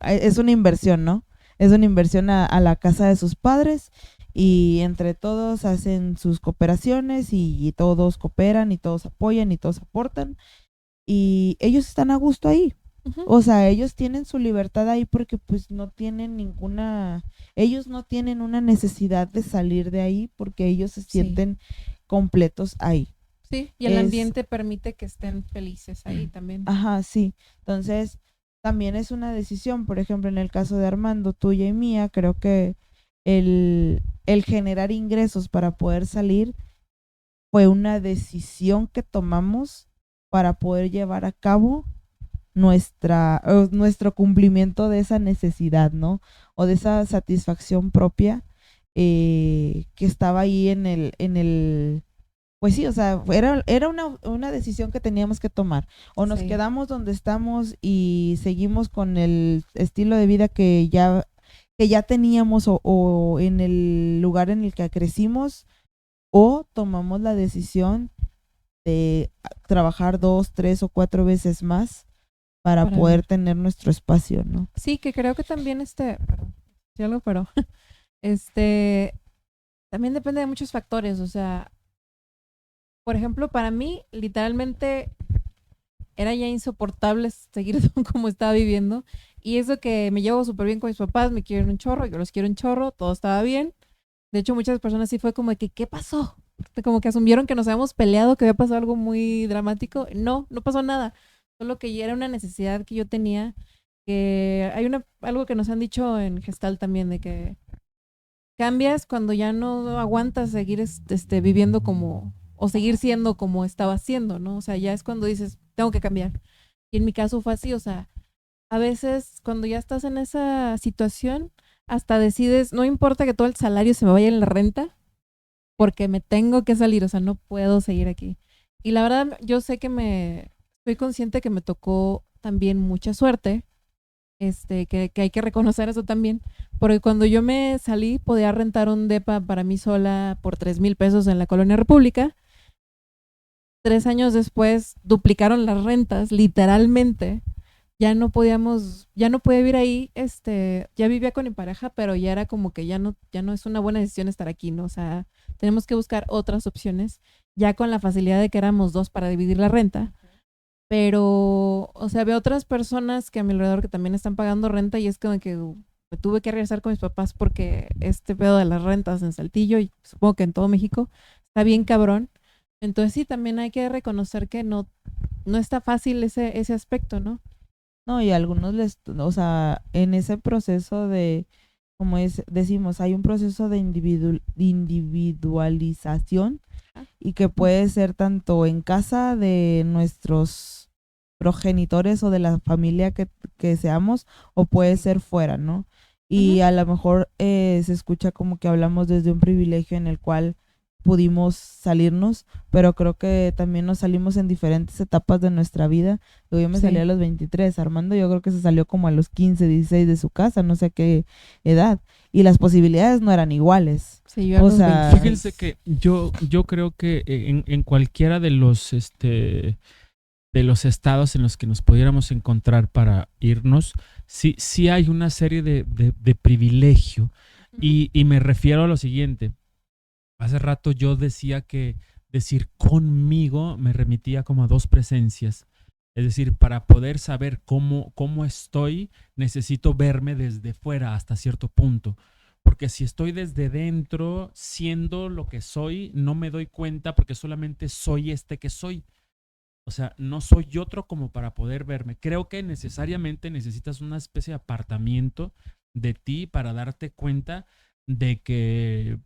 es una inversión, ¿no? Es una inversión a la casa de sus padres y entre todos hacen sus cooperaciones y todos cooperan y todos apoyan y todos aportan y ellos están a gusto ahí. O sea, ellos tienen su libertad ahí porque pues no tienen ellos no tienen una necesidad de salir de ahí porque ellos se sienten completos ahí. Sí, y el ambiente permite que estén felices ahí también. Ajá, sí. Entonces, también es una decisión, por ejemplo, en el caso de Armando, tuya y mía, creo que el generar ingresos para poder salir fue una decisión que tomamos para poder llevar a cabo nuestro cumplimiento de esa necesidad, ¿no? O de esa satisfacción propia que estaba ahí en el pues sí, o sea, era una decisión que teníamos que tomar. O nos quedamos donde estamos y seguimos con el estilo de vida que ya teníamos o en el lugar en el que crecimos, o tomamos la decisión de trabajar 2, 3 o 4 veces más para poder tener nuestro espacio, ¿no? Sí, que creo que también pero también depende de muchos factores, o sea, por ejemplo, para mí, literalmente era ya insoportable seguir como estaba viviendo. Y eso que me llevo súper bien con mis papás, me quieren un chorro, yo los quiero un chorro, todo estaba bien. De hecho, muchas personas sí fue como de que, ¿qué pasó? Como que asumieron que nos habíamos peleado, que había pasado algo muy dramático. No pasó nada. Solo que ya era una necesidad que yo tenía. Que hay algo que nos han dicho en Gestal también, de que cambias cuando ya no aguantas seguir viviendo como, o seguir siendo como estaba siendo, ¿no? O sea, ya es cuando dices, tengo que cambiar. Y en mi caso fue así, o sea, a veces cuando ya estás en esa situación, hasta decides, no importa que todo el salario se me vaya en la renta, porque me tengo que salir, o sea, no puedo seguir aquí. Y la verdad, yo sé que estoy consciente que me tocó también mucha suerte, que hay que reconocer eso también, porque cuando yo me salí podía rentar un depa para mí sola por 3,000 pesos en la Colonia República. 3 años después duplicaron las rentas, literalmente. Ya no podía vivir ahí, ya vivía con mi pareja, pero ya era como que ya no es una buena decisión estar aquí, ¿no? O sea, tenemos que buscar otras opciones, ya con la facilidad de que éramos 2 para dividir la renta. Pero, o sea, veo otras personas que a mi alrededor que también están pagando renta y es como que me tuve que regresar con mis papás porque este pedo de las rentas en Saltillo y supongo que en todo México está bien cabrón. Entonces sí, también hay que reconocer que no está fácil ese aspecto, ¿no? No, y a algunos o sea, en ese proceso de, como decimos, hay un proceso de individualización y que puede ser tanto en casa de nuestros progenitores o de la familia que seamos, o puede ser fuera, ¿no? Y a lo mejor se escucha como que hablamos desde un privilegio en el cual pudimos salirnos, pero creo que también nos salimos en diferentes etapas de nuestra vida. Yo me salí a los 23, Armando yo creo que se salió como a los 15, 16 de su casa, no sé qué edad, y las posibilidades no eran iguales. Sí, yo fíjense que yo creo que en cualquiera de los de los estados en los que nos pudiéramos encontrar para irnos, sí hay una serie de privilegio. Y me refiero a lo siguiente. Hace rato yo decía que decir conmigo me remitía como a dos presencias. Es decir, para poder saber cómo estoy, necesito verme desde fuera hasta cierto punto. Porque si estoy desde dentro, siendo lo que soy, no me doy cuenta porque solamente soy este que soy. O sea, no soy otro como para poder verme. Creo que necesariamente necesitas una especie de apartamiento de ti para darte cuenta de que,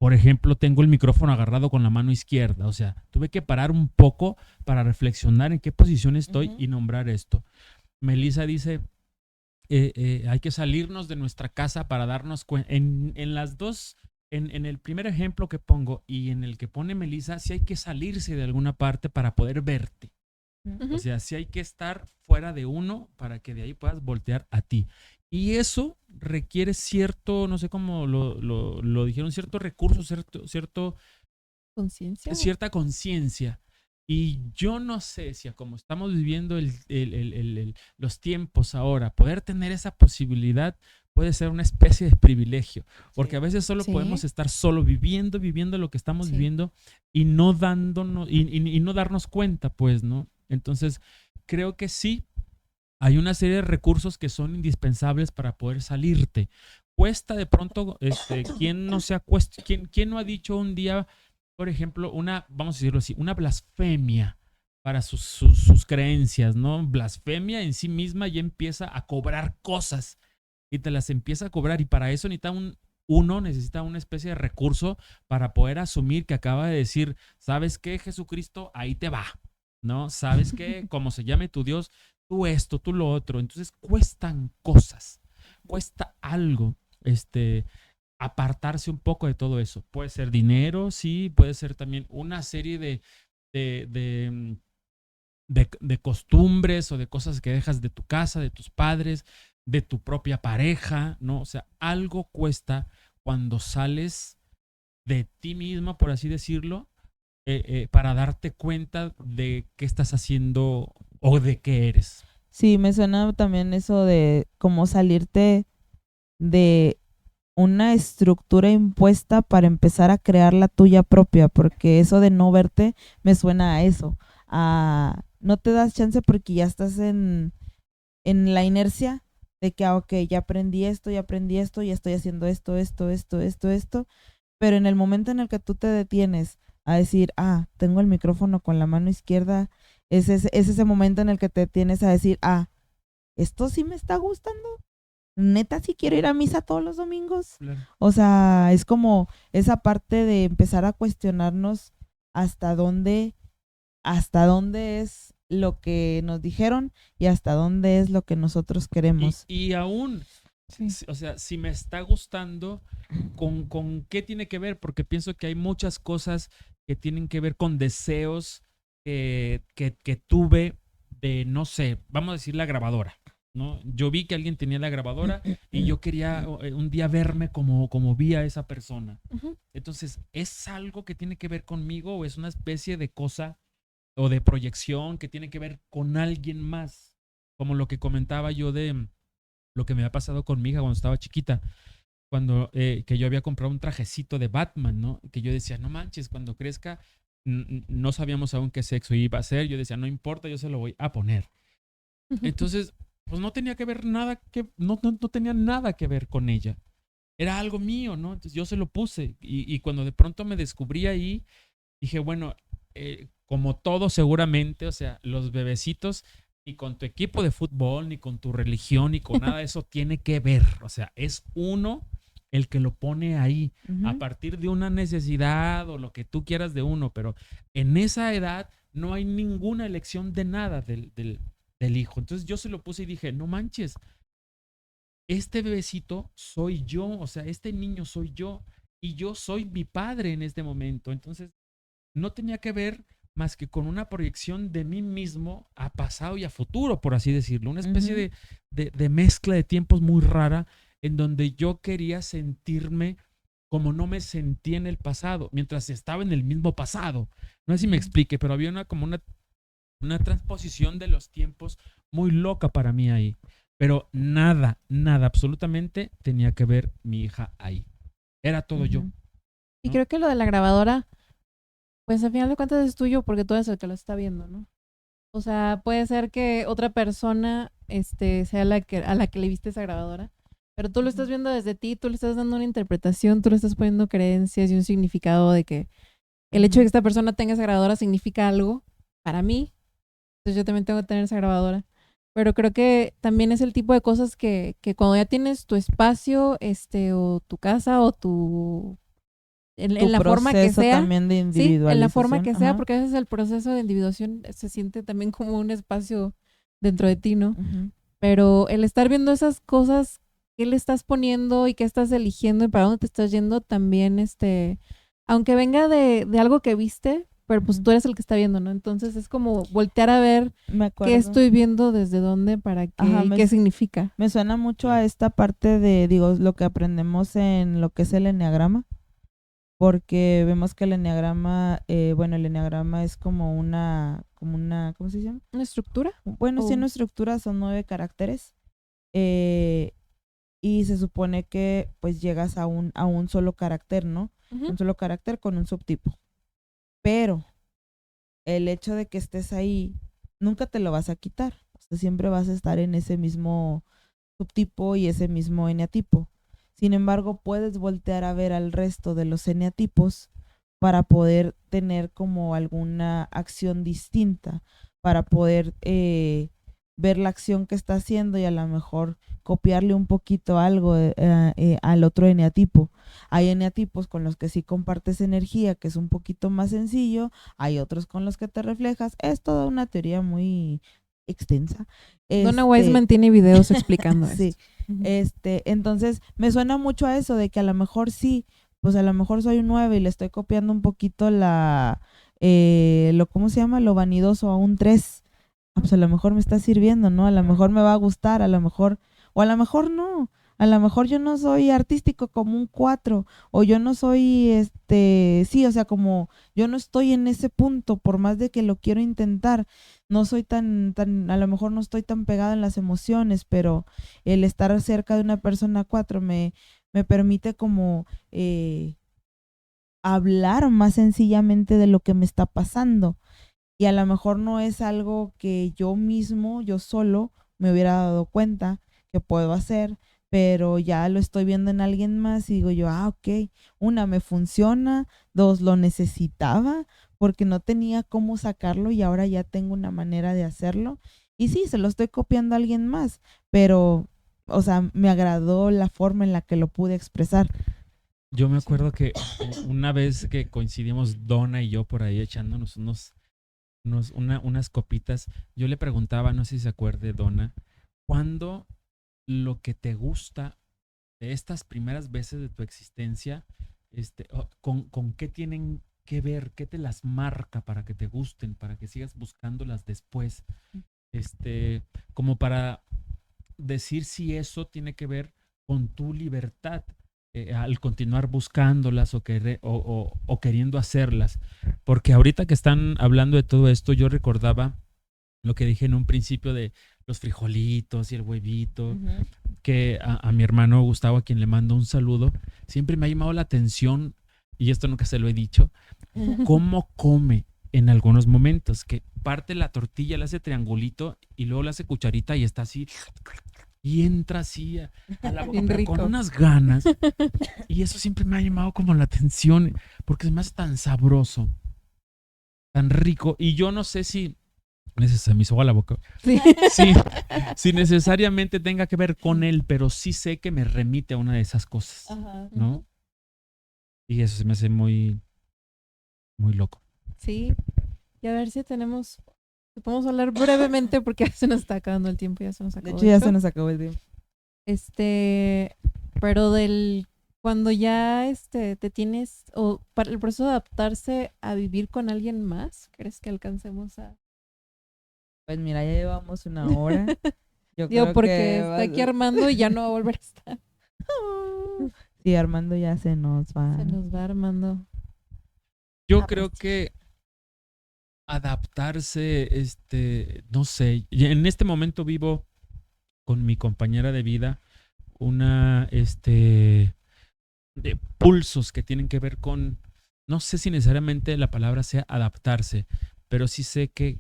por ejemplo, tengo el micrófono agarrado con la mano izquierda. O sea, tuve que parar un poco para reflexionar en qué posición estoy y nombrar esto. Melissa dice, hay que salirnos de nuestra casa para darnos cuenta. En las dos, en el primer ejemplo que pongo y en el que pone Melissa, sí hay que salirse de alguna parte para poder verte. O sea, sí hay que estar fuera de uno para que de ahí puedas voltear a ti. Y eso requiere cierto, no sé cómo lo dijeron, cierto recurso, ¿Conciencia? cierta conciencia. Y yo no sé si a como estamos viviendo los tiempos ahora, poder tener esa posibilidad puede ser una especie de privilegio, porque a veces solo podemos estar solo viviendo lo que estamos viviendo y no dándonos y no darnos cuenta, pues, ¿no? Entonces, creo que sí hay una serie de recursos que son indispensables para poder salirte. Cuesta de pronto, ¿quién no ha dicho un día, por ejemplo, vamos a decirlo así, una blasfemia para sus creencias, ¿no? Blasfemia en sí misma ya empieza a cobrar cosas y te las empieza a cobrar y para eso uno necesita una especie de recurso para poder asumir que acaba de decir, ¿sabes qué, Jesucristo? Ahí te va, ¿no? ¿Sabes qué? Como se llame tu Dios, tú esto, tú lo otro. Entonces cuestan cosas, cuesta algo, apartarse un poco de todo eso. Puede ser dinero, sí, puede ser también una serie de costumbres o de cosas que dejas de tu casa, de tus padres, de tu propia pareja, ¿no? O sea, algo cuesta cuando sales de ti misma, por así decirlo, para darte cuenta de qué estás haciendo o de qué eres. Sí, me suena también eso de cómo salirte de una estructura impuesta para empezar a crear la tuya propia, porque eso de no verte me suena a eso, no te das chance porque ya estás en la inercia de que, ok, ya aprendí esto, ya estoy haciendo esto, pero en el momento en el que tú te detienes a decir, tengo el micrófono con la mano izquierda, es ese momento en el que te detienes a decir, esto sí me está gustando. Neta, sí quiero ir a misa todos los domingos. Claro. O sea, es como esa parte de empezar a cuestionarnos hasta dónde es lo que nos dijeron y hasta dónde es lo que nosotros queremos. Y aún, o sea, si me está gustando, ¿con qué tiene que ver? Porque pienso que hay muchas cosas que tienen que ver con deseos que tuve de, no sé, vamos a decir la grabadora, ¿no? Yo vi que alguien tenía la grabadora y yo quería un día verme como vi a esa persona. Entonces, ¿es algo que tiene que ver conmigo o es una especie de cosa o de proyección que tiene que ver con alguien más? Como lo que comentaba yo de lo que me había pasado con mi hija cuando estaba chiquita, cuando que yo había comprado un trajecito de Batman, ¿no? Que yo decía, no manches, cuando crezca, no sabíamos aún qué sexo iba a ser. Yo decía, no importa, yo se lo voy a poner. Entonces, pues no tenía que ver nada no tenía nada que ver con ella. Era algo mío, ¿no? Entonces yo se lo puse y cuando de pronto me descubrí ahí, dije, bueno, como todo seguramente, o sea, los bebecitos, ni con tu equipo de fútbol, ni con tu religión, ni con nada de eso tiene que ver. O sea, es uno el que lo pone ahí a partir de una necesidad o lo que tú quieras de uno, pero en esa edad no hay ninguna elección de nada del hijo. Entonces yo se lo puse y dije, no manches, este bebecito soy yo, o sea, este niño soy yo y yo soy mi padre en este momento. Entonces no tenía que ver más que con una proyección de mí mismo a pasado y a futuro, por así decirlo. Una especie de mezcla de tiempos muy rara en donde yo quería sentirme como no me sentí en el pasado, mientras estaba en el mismo pasado. No sé si me explique, pero había como una una transposición de los tiempos muy loca para mí ahí. Pero nada, absolutamente tenía que ver mi hija ahí. Era todo yo. Y ¿no? creo que lo de la grabadora, pues al final de cuentas es tuyo porque tú eres el que lo está viendo, ¿no? O sea, puede ser que otra persona sea a la que le viste esa grabadora, pero tú lo estás viendo desde ti, tú le estás dando una interpretación, tú le estás poniendo creencias y un significado de que el hecho de que esta persona tenga esa grabadora significa algo para mí. Entonces yo también tengo que tener esa grabadora. Pero creo que también es el tipo de cosas que cuando ya tienes tu espacio, o tu casa, o Tu en la forma que proceso sea, también de sí, en la forma individualización. que sea, Ajá. porque a veces el proceso de individuación se siente también como un espacio dentro de ti, ¿no? Ujú. Pero el estar viendo esas cosas, qué le estás poniendo y qué estás eligiendo y para dónde te estás yendo, también, aunque venga de algo que viste, pero pues Ujú. tú eres el que está viendo, ¿no? Entonces es como voltear a ver Me qué acuerdo. estoy viendo, desde dónde, para qué, Ajá, y qué significa. Me suena mucho Claro. a esta parte de, digo, lo que aprendemos en lo que es el eneagrama, porque vemos que el eneagrama, el eneagrama es como una, ¿cómo se llama? ¿Una estructura? Bueno, sí, O- una estructura, son 9 caracteres, eh, y se supone que pues llegas a un solo carácter, ¿no? Ujú. Un solo carácter con un subtipo. Pero el hecho de que estés ahí, nunca te lo vas a quitar. O sea, siempre vas a estar en ese mismo subtipo y ese mismo eneatipo. Sin embargo, puedes voltear a ver al resto de los eneatipos para poder tener como alguna acción distinta, para poder ver la acción que está haciendo y a lo mejor copiarle un poquito algo al otro eneatipo. Hay eneatipos con los que sí compartes energía, que es un poquito más sencillo, hay otros con los que te reflejas. Es toda una teoría muy extensa. Donna Wiseman tiene videos explicando Sí, esto. Ujú. entonces me suena mucho a eso de que a lo mejor sí, pues a lo mejor soy un 9 y le estoy copiando un poquito ¿cómo se llama? Lo vanidoso a un 3. Ah, pues a lo mejor me está sirviendo, ¿no? A lo mejor me va a gustar, a lo mejor, o a lo mejor no. A lo mejor yo no soy artístico como un 4 o yo no soy, sí, o sea, como yo no estoy en ese punto, por más de que lo quiero intentar, no soy a lo mejor no estoy tan pegada en las emociones, pero el estar cerca de una persona 4 me permite como hablar más sencillamente de lo que me está pasando. Y a lo mejor no es algo que yo mismo, yo solo, me hubiera dado cuenta que puedo hacer, pero ya lo estoy viendo en alguien más y digo yo, ok, una, me funciona, dos, lo necesitaba porque no tenía cómo sacarlo y ahora ya tengo una manera de hacerlo. Y sí, se lo estoy copiando a alguien más, pero, o sea, me agradó la forma en la que lo pude expresar. Yo me acuerdo que una vez que coincidimos Donna y yo por ahí echándonos unas copitas, yo le preguntaba, no sé si se acuerde, Donna, ¿cuándo lo que te gusta de estas primeras veces de tu existencia, con qué tienen que ver, qué te las marca para que te gusten, para que sigas buscándolas después? Como para decir si eso tiene que ver con tu libertad al continuar buscándolas o queriendo hacerlas. Porque ahorita que están hablando de todo esto, yo recordaba lo que dije en un principio de los frijolitos y el huevito, que a mi hermano Gustavo, a quien le mando un saludo, siempre me ha llamado la atención, y esto nunca se lo he dicho, cómo come en algunos momentos, que parte la tortilla, la hace triangulito y luego la hace cucharita y está así, y entra así a la boca, Bien pero rico. con unas ganas. Y eso siempre me ha llamado como la atención, porque se me hace tan sabroso, tan rico, y yo no sé si se me hizo agua la boca. Sí. Sí, si necesariamente tenga que ver con él, pero sí sé que me remite a una de esas cosas, Ajá. ¿no? Y eso se me hace muy, muy loco. Sí. Y a ver si podemos hablar brevemente porque ya se nos está acabando el tiempo, ya se nos De acabó. hecho, ya se nos acabó el tiempo. Pero cuando ya te tienes, o para el proceso de adaptarse a vivir con alguien más, ¿crees que alcancemos a? Pues mira, ya llevamos una hora. Yo Digo, creo porque que está aquí Armando y ya no va a volver a estar. sí, Armando ya se nos va. Se nos va Armando. Yo creo que adaptarse, no sé, y en este momento vivo con mi compañera de vida una, de pulsos que tienen que ver con, no sé si necesariamente la palabra sea adaptarse, pero sí sé que,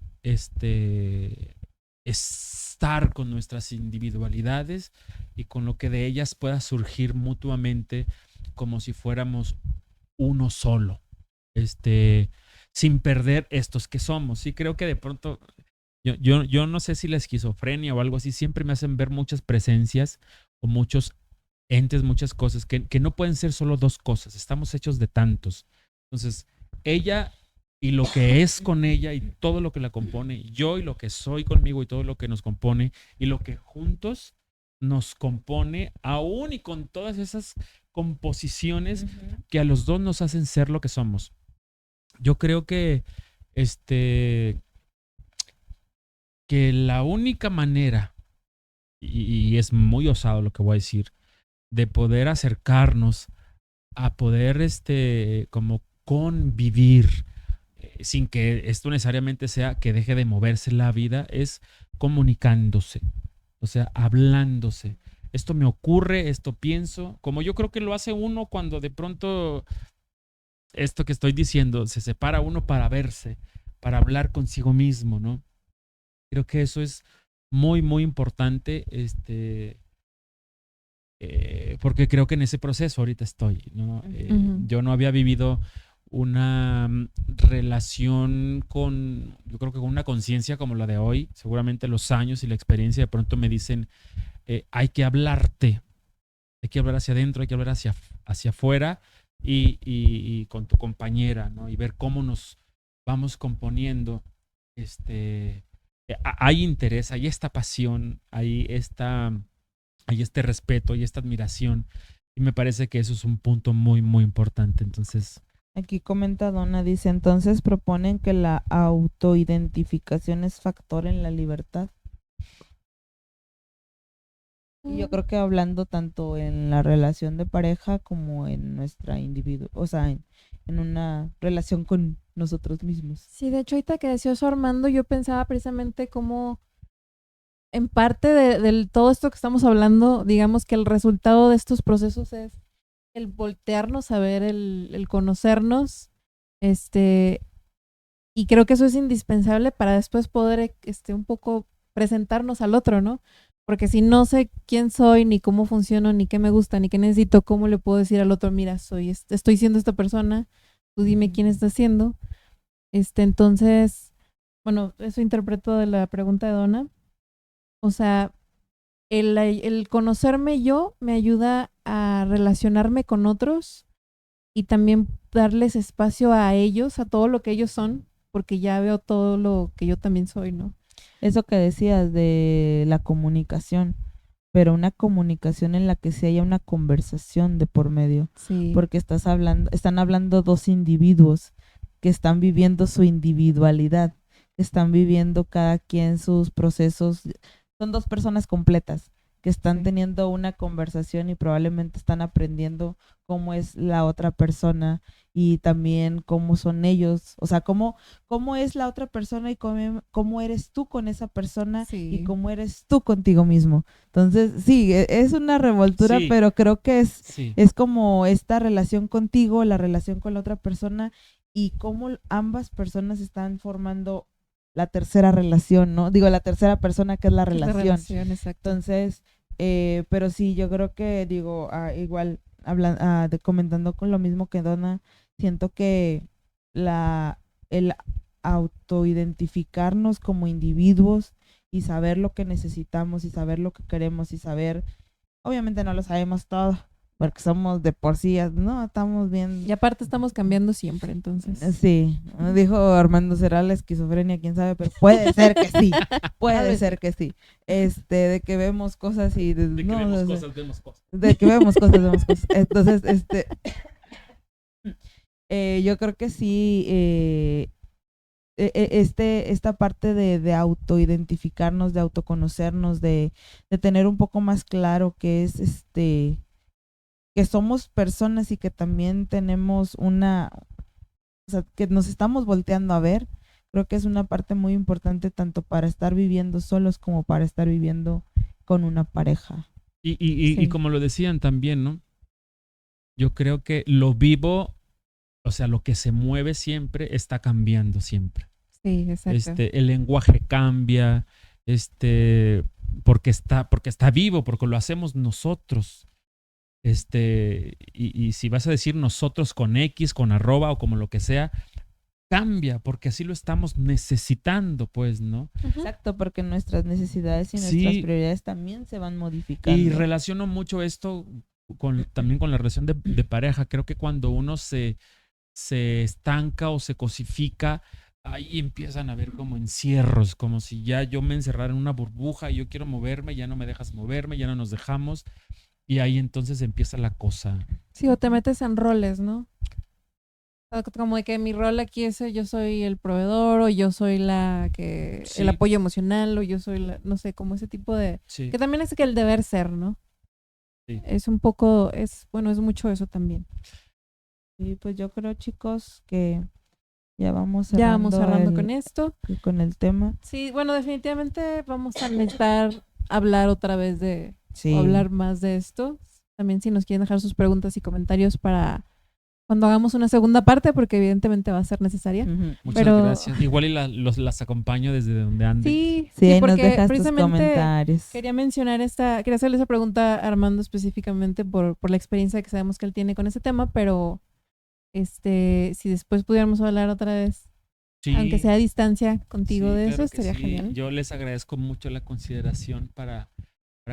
estar con nuestras individualidades y con lo que de ellas pueda surgir mutuamente como si fuéramos uno solo, este, sin perder estos que somos. Sí, creo que de pronto, yo no sé si la esquizofrenia o algo así, siempre me hacen ver muchas presencias o muchos entes, muchas cosas, que no pueden ser solo dos cosas, estamos hechos de tantos. Entonces, ella y lo que es con ella y todo lo que la compone, y yo y lo que soy conmigo y todo lo que nos compone y lo que juntos nos compone, aún y con todas esas composiciones que a los dos nos hacen ser lo que somos. Yo creo este, que la única manera, y es muy osado lo que voy a decir, de poder acercarnos a poder, como convivir, sin que esto necesariamente sea que deje de moverse la vida, es comunicándose, o sea, hablándose. Esto me ocurre, esto pienso, como yo creo que lo hace uno cuando de pronto esto que estoy diciendo, se separa uno para verse, para hablar consigo mismo, ¿no? Creo que eso es muy, muy importante, porque creo que en ese proceso ahorita estoy, ¿no? Yo no había vivido una relación con, yo creo que con una conciencia como la de hoy. Seguramente los años y la experiencia de pronto me dicen, hay que hablarte, hay que hablar hacia adentro, hay que hablar hacia afuera y con tu compañera, ¿no? Y ver cómo nos vamos componiendo. Hay interés, hay esta pasión, hay este respeto, hay esta admiración. Y me parece que eso es un punto muy, muy importante. Entonces, Aquí comenta Donna, dice, entonces proponen que la autoidentificación es factor en la libertad. Y yo creo que hablando tanto en la relación de pareja como en nuestra individuo, o sea, en una relación con nosotros mismos. Sí, de hecho, ahorita que decía eso Armando, yo pensaba precisamente cómo en parte de todo esto que estamos hablando, digamos que el resultado de estos procesos es el voltearnos a ver, el conocernos, y creo que eso es indispensable para después poder, un poco presentarnos al otro, ¿no? Porque si no sé quién soy, ni cómo funciono, ni qué me gusta, ni qué necesito, ¿cómo le puedo decir al otro, mira, estoy siendo esta persona, tú dime quién estás siendo? Entonces, bueno, eso interpreto de la pregunta de Donna. O sea, el conocerme yo me ayuda a relacionarme con otros y también darles espacio a ellos, a todo lo que ellos son, porque ya veo todo lo que yo también soy, ¿no? Eso que decías de la comunicación, pero una comunicación en la que sí haya una conversación de por medio, Sí. porque están hablando dos individuos que están viviendo su individualidad, están viviendo cada quien sus procesos, son dos personas completas que están Sí. teniendo una conversación y probablemente están aprendiendo cómo es la otra persona y también cómo son ellos, o sea, cómo es la otra persona y cómo eres tú con esa persona Sí. y cómo eres tú contigo mismo. Entonces, sí, es una revoltura, Sí. pero creo que sí, es como esta relación contigo, la relación con la otra persona y cómo ambas personas están formando la tercera relación, ¿no? Digo, la tercera persona que es la Es la relación. relación, exacto. Entonces, pero sí, yo creo que, digo, igual, comentando con lo mismo que Donna, siento que el autoidentificarnos como individuos y saber lo que necesitamos y saber lo que queremos y saber, obviamente no lo sabemos todo, porque somos de por sí, no, estamos bien. Y aparte estamos cambiando siempre, entonces. Sí, dijo Armando, será la esquizofrenia, quién sabe, pero puede ser que sí, puede ser que sí. De que vemos cosas y de que no, vemos o sea, cosas, vemos cosas. de que vemos cosas, vemos cosas. Entonces, yo creo que sí, esta parte de autoidentificarnos, de autoconocernos, de tener un poco más claro que es que somos personas y que también tenemos o sea, que nos estamos volteando a ver. Creo que es una parte muy importante tanto para estar viviendo solos como para estar viviendo con una pareja. Y Sí. como lo decían también, ¿no? Yo creo que lo vivo, o sea, lo que se mueve siempre está cambiando siempre. Sí, exacto. El lenguaje cambia, porque está vivo, porque lo hacemos nosotros. Y si vas a decir nosotros con X, con arroba o como lo que sea, cambia, porque así lo estamos necesitando, pues, ¿no? Ujú. Exacto, porque nuestras necesidades y nuestras Sí. prioridades también se van modificando. Y relaciono mucho esto también con la relación de pareja. Creo que cuando uno se estanca o se cosifica, ahí empiezan a haber como encierros, como si ya yo me encerrara en una burbuja y yo quiero moverme, ya no me dejas moverme, ya no nos dejamos. Y ahí entonces empieza la cosa. Sí, o te metes en roles, ¿no? Como de que mi rol aquí es yo soy el proveedor o yo soy el Sí. apoyo emocional o yo soy no sé, como ese tipo de... Sí. Que también es que el deber ser, ¿no? Sí. Es un poco, es mucho eso también. Sí, pues yo creo, chicos, que ya vamos Ya vamos cerrando el- con esto. con el tema. Sí, bueno, definitivamente vamos a necesitar hablar otra vez Sí. o hablar más de esto. También si nos quieren dejar sus preguntas y comentarios para cuando hagamos una segunda parte, porque evidentemente va a ser necesaria. Ujú. Muchas Pero- gracias. Igual y las acompaño desde donde anden. Sí, Sí, ahí nos porque dejas tus precisamente comentarios. quería hacerle esa pregunta a Armando específicamente por la experiencia que sabemos que él tiene con ese tema, pero si después pudiéramos hablar otra vez, Sí. aunque sea a distancia contigo Sí, de claro eso, que estaría sí. genial. Yo les agradezco mucho la consideración para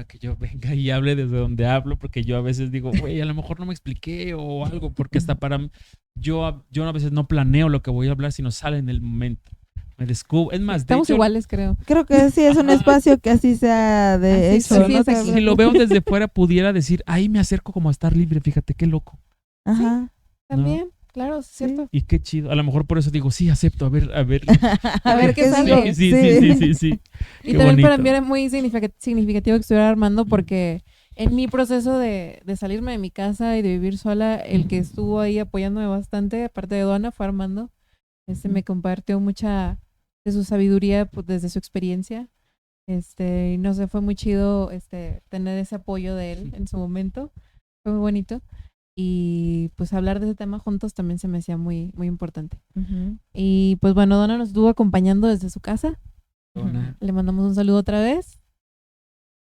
que yo venga y hable desde donde hablo, porque yo a veces digo, güey, a lo mejor no me expliqué o algo, porque hasta yo a veces no planeo lo que voy a hablar, sino sale en el momento. Me descubro. Es más, de Estamos hecho, iguales, creo. Creo que sí es un espacio que así sea de Así- hecho, así ¿no? es, Que- si lo veo desde fuera, pudiera decir, ahí me acerco como a estar libre, fíjate qué loco. Ajá. También, claro, es Sí. cierto. Y qué chido. A lo mejor por eso digo, sí, acepto, a ver. A ver qué sale. Sí. Y Qué también para bonito. mí era muy significativo que estuviera Armando porque en mi proceso de salirme de mi casa y de vivir sola, el que estuvo ahí apoyándome bastante, aparte de Donna, fue Armando. Me compartió mucha de su sabiduría pues, desde su experiencia. Y no sé, fue muy chido tener ese apoyo de él en su momento. Fue muy bonito. Y pues hablar de ese tema juntos también se me hacía muy, muy importante. Ujú. Y pues bueno, Donna nos estuvo acompañando desde su casa. Donna. Le mandamos un saludo otra vez.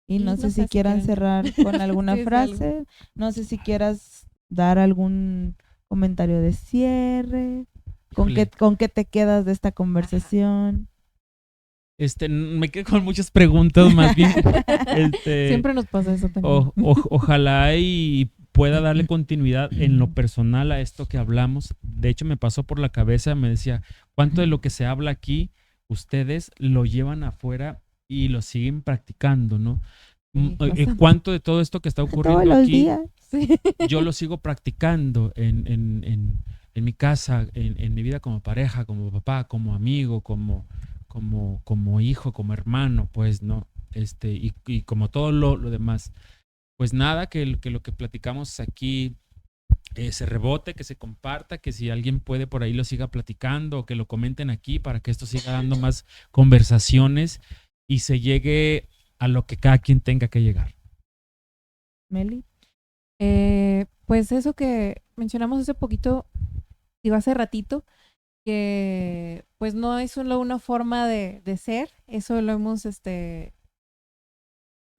Y no sé si quieran cerrar con alguna Sí, sí, frase. No sé si quieras dar algún comentario de cierre. Híjole. ¿Con qué te quedas de esta conversación? Me quedo con muchas preguntas más bien. Siempre nos pasa eso también. Ojalá y pueda darle continuidad en lo personal a esto que hablamos. De hecho, me pasó por la cabeza, me decía, ¿cuánto de lo que se habla aquí ustedes lo llevan afuera y lo siguen practicando, ¿no? Sí, bastante. ¿Cuánto de todo esto que está Todos ocurriendo los aquí días. Sí. yo lo sigo practicando en mi casa, en mi vida como pareja, como papá, como amigo, como hijo, como hermano, pues, ¿no? Y como todo lo demás. Pues nada, que lo que platicamos aquí se rebote, que se comparta, que si alguien puede por ahí lo siga platicando o que lo comenten aquí para que esto siga dando más conversaciones y se llegue a lo que cada quien tenga que llegar. Meli. Pues eso que mencionamos hace poquito, digo hace ratito, que pues no es solo una forma de ser, eso lo hemos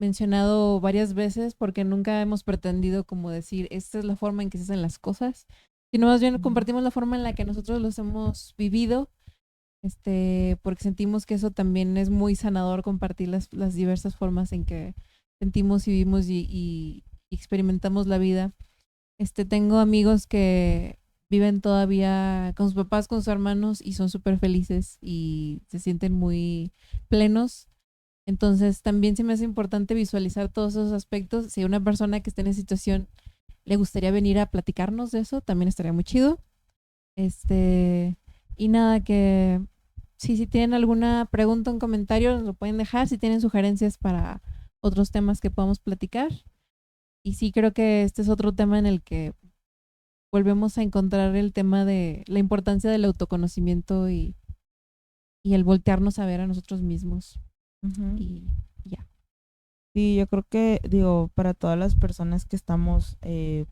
mencionado varias veces porque nunca hemos pretendido como decir esta es la forma en que se hacen las cosas, sino más bien compartimos la forma en la que nosotros los hemos vivido, porque sentimos que eso también es muy sanador compartir las diversas formas en que sentimos y vivimos y experimentamos la vida. Tengo amigos que viven todavía con sus papás, con sus hermanos y son súper felices y se sienten muy plenos. Entonces también se me hace importante visualizar todos esos aspectos. Si a una persona que esté en esa situación le gustaría venir a platicarnos de eso, también estaría muy chido. Y nada, que si tienen alguna pregunta o un comentario, nos lo pueden dejar. Si tienen sugerencias para otros temas que podamos platicar. Y sí creo que este es otro tema en el que volvemos a encontrar el tema de la importancia del autoconocimiento y y el voltearnos a ver a nosotros mismos. Ujú. Y ya. Sí, yo creo que, digo, para todas las personas que estamos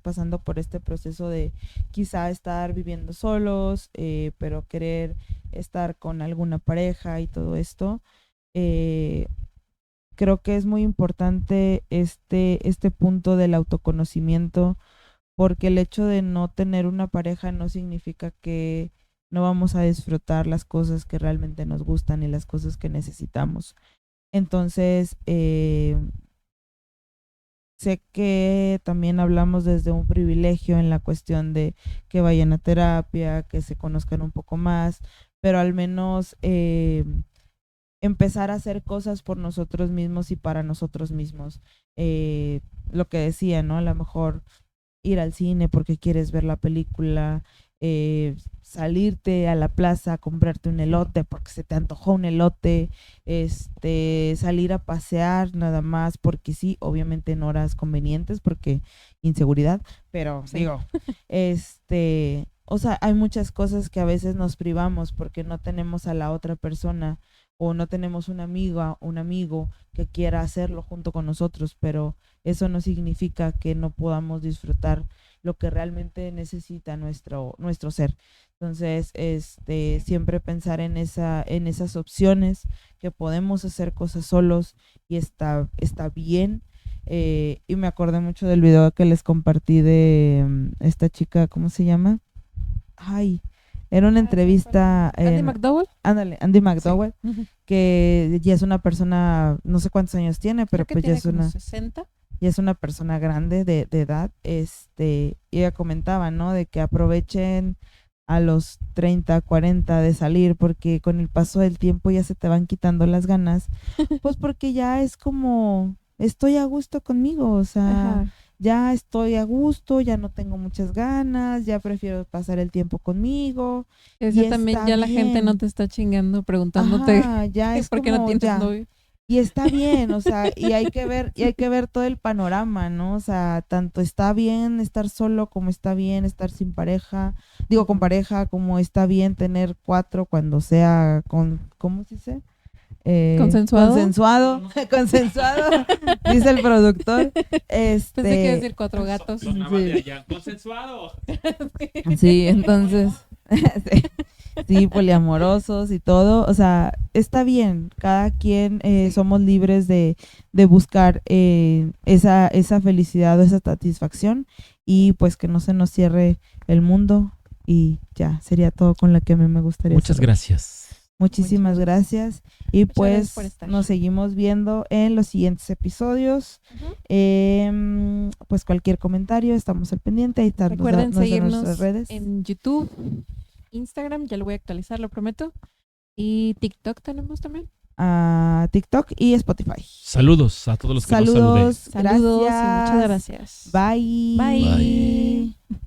pasando por este proceso de quizá estar viviendo solos, pero querer estar con alguna pareja y todo esto, eh, creo que es muy importante este punto del autoconocimiento, porque el hecho de no tener una pareja no significa que no vamos a disfrutar las cosas que realmente nos gustan y las cosas que necesitamos. Entonces, sé que también hablamos desde un privilegio en la cuestión de que vayan a terapia, que se conozcan un poco más, pero al menos empezar a hacer cosas por nosotros mismos y para nosotros mismos. Lo que decía, ¿no? A lo mejor ir al cine porque quieres ver la película, salirte a la plaza, comprarte un elote porque se te antojó un elote, salir a pasear nada más porque sí, obviamente en horas convenientes porque inseguridad, pero Sí. digo, o sea, hay muchas cosas que a veces nos privamos porque no tenemos a la otra persona o no tenemos una amiga, un amigo que quiera hacerlo junto con nosotros, pero eso no significa que no podamos disfrutar lo que realmente necesita nuestro ser. Entonces, siempre pensar en esas opciones, que podemos hacer cosas solos y está bien. Y me acordé mucho del video que les compartí de esta chica, ¿cómo se llama? Ay, era una entrevista Andy McDowell. ándale, Andy McDowell, Ujú. que ya es una persona, no sé cuántos años tiene, pero Creo que pues ya tiene es como una 60. ya es una persona grande de edad, y ella comentaba, ¿no? De que aprovechen a los 30, 40 de salir, porque con el paso del tiempo ya se te van quitando las ganas, pues porque ya es como, estoy a gusto conmigo, o sea, Ajá. ya estoy a gusto, ya no tengo muchas ganas, ya prefiero pasar el tiempo conmigo, Decía y también, está ya la gente no bien. te está chingando preguntándote Ajá, ya es por qué no como, tienes ya. novio. Y está bien, o sea, y hay que ver todo el panorama, ¿no? O sea, tanto está bien estar solo como está bien estar sin pareja, digo con Ujú. pareja, como está bien tener 4 cuando sea con, ¿cómo se dice? ¿Consensuado? Consensuado, consensuado, dice el productor. Pensé que iba a decir 4 gatos. Sonaba Sí. de allá. Consensuado. Sí, entonces, sí, sí, poliamorosos y todo, o sea, está bien, cada quien somos libres de buscar esa felicidad o esa satisfacción y pues que no se nos cierre el mundo y ya, sería todo con lo que a mí me gustaría Muchas cerrar. gracias. Muchísimas Muchas gracias y Muchas gracias por pues estar. nos seguimos viendo en los siguientes episodios. Ujú. Pues cualquier comentario, estamos al pendiente, ahí están Recuerden nuestras seguirnos redes. en YouTube, Instagram, ya lo voy a actualizar, lo prometo. Y TikTok tenemos también. A TikTok y Spotify. Saludos a todos los que nos saludé. Saludos, Saludos y muchas gracias. gracias. Bye. Bye. Bye.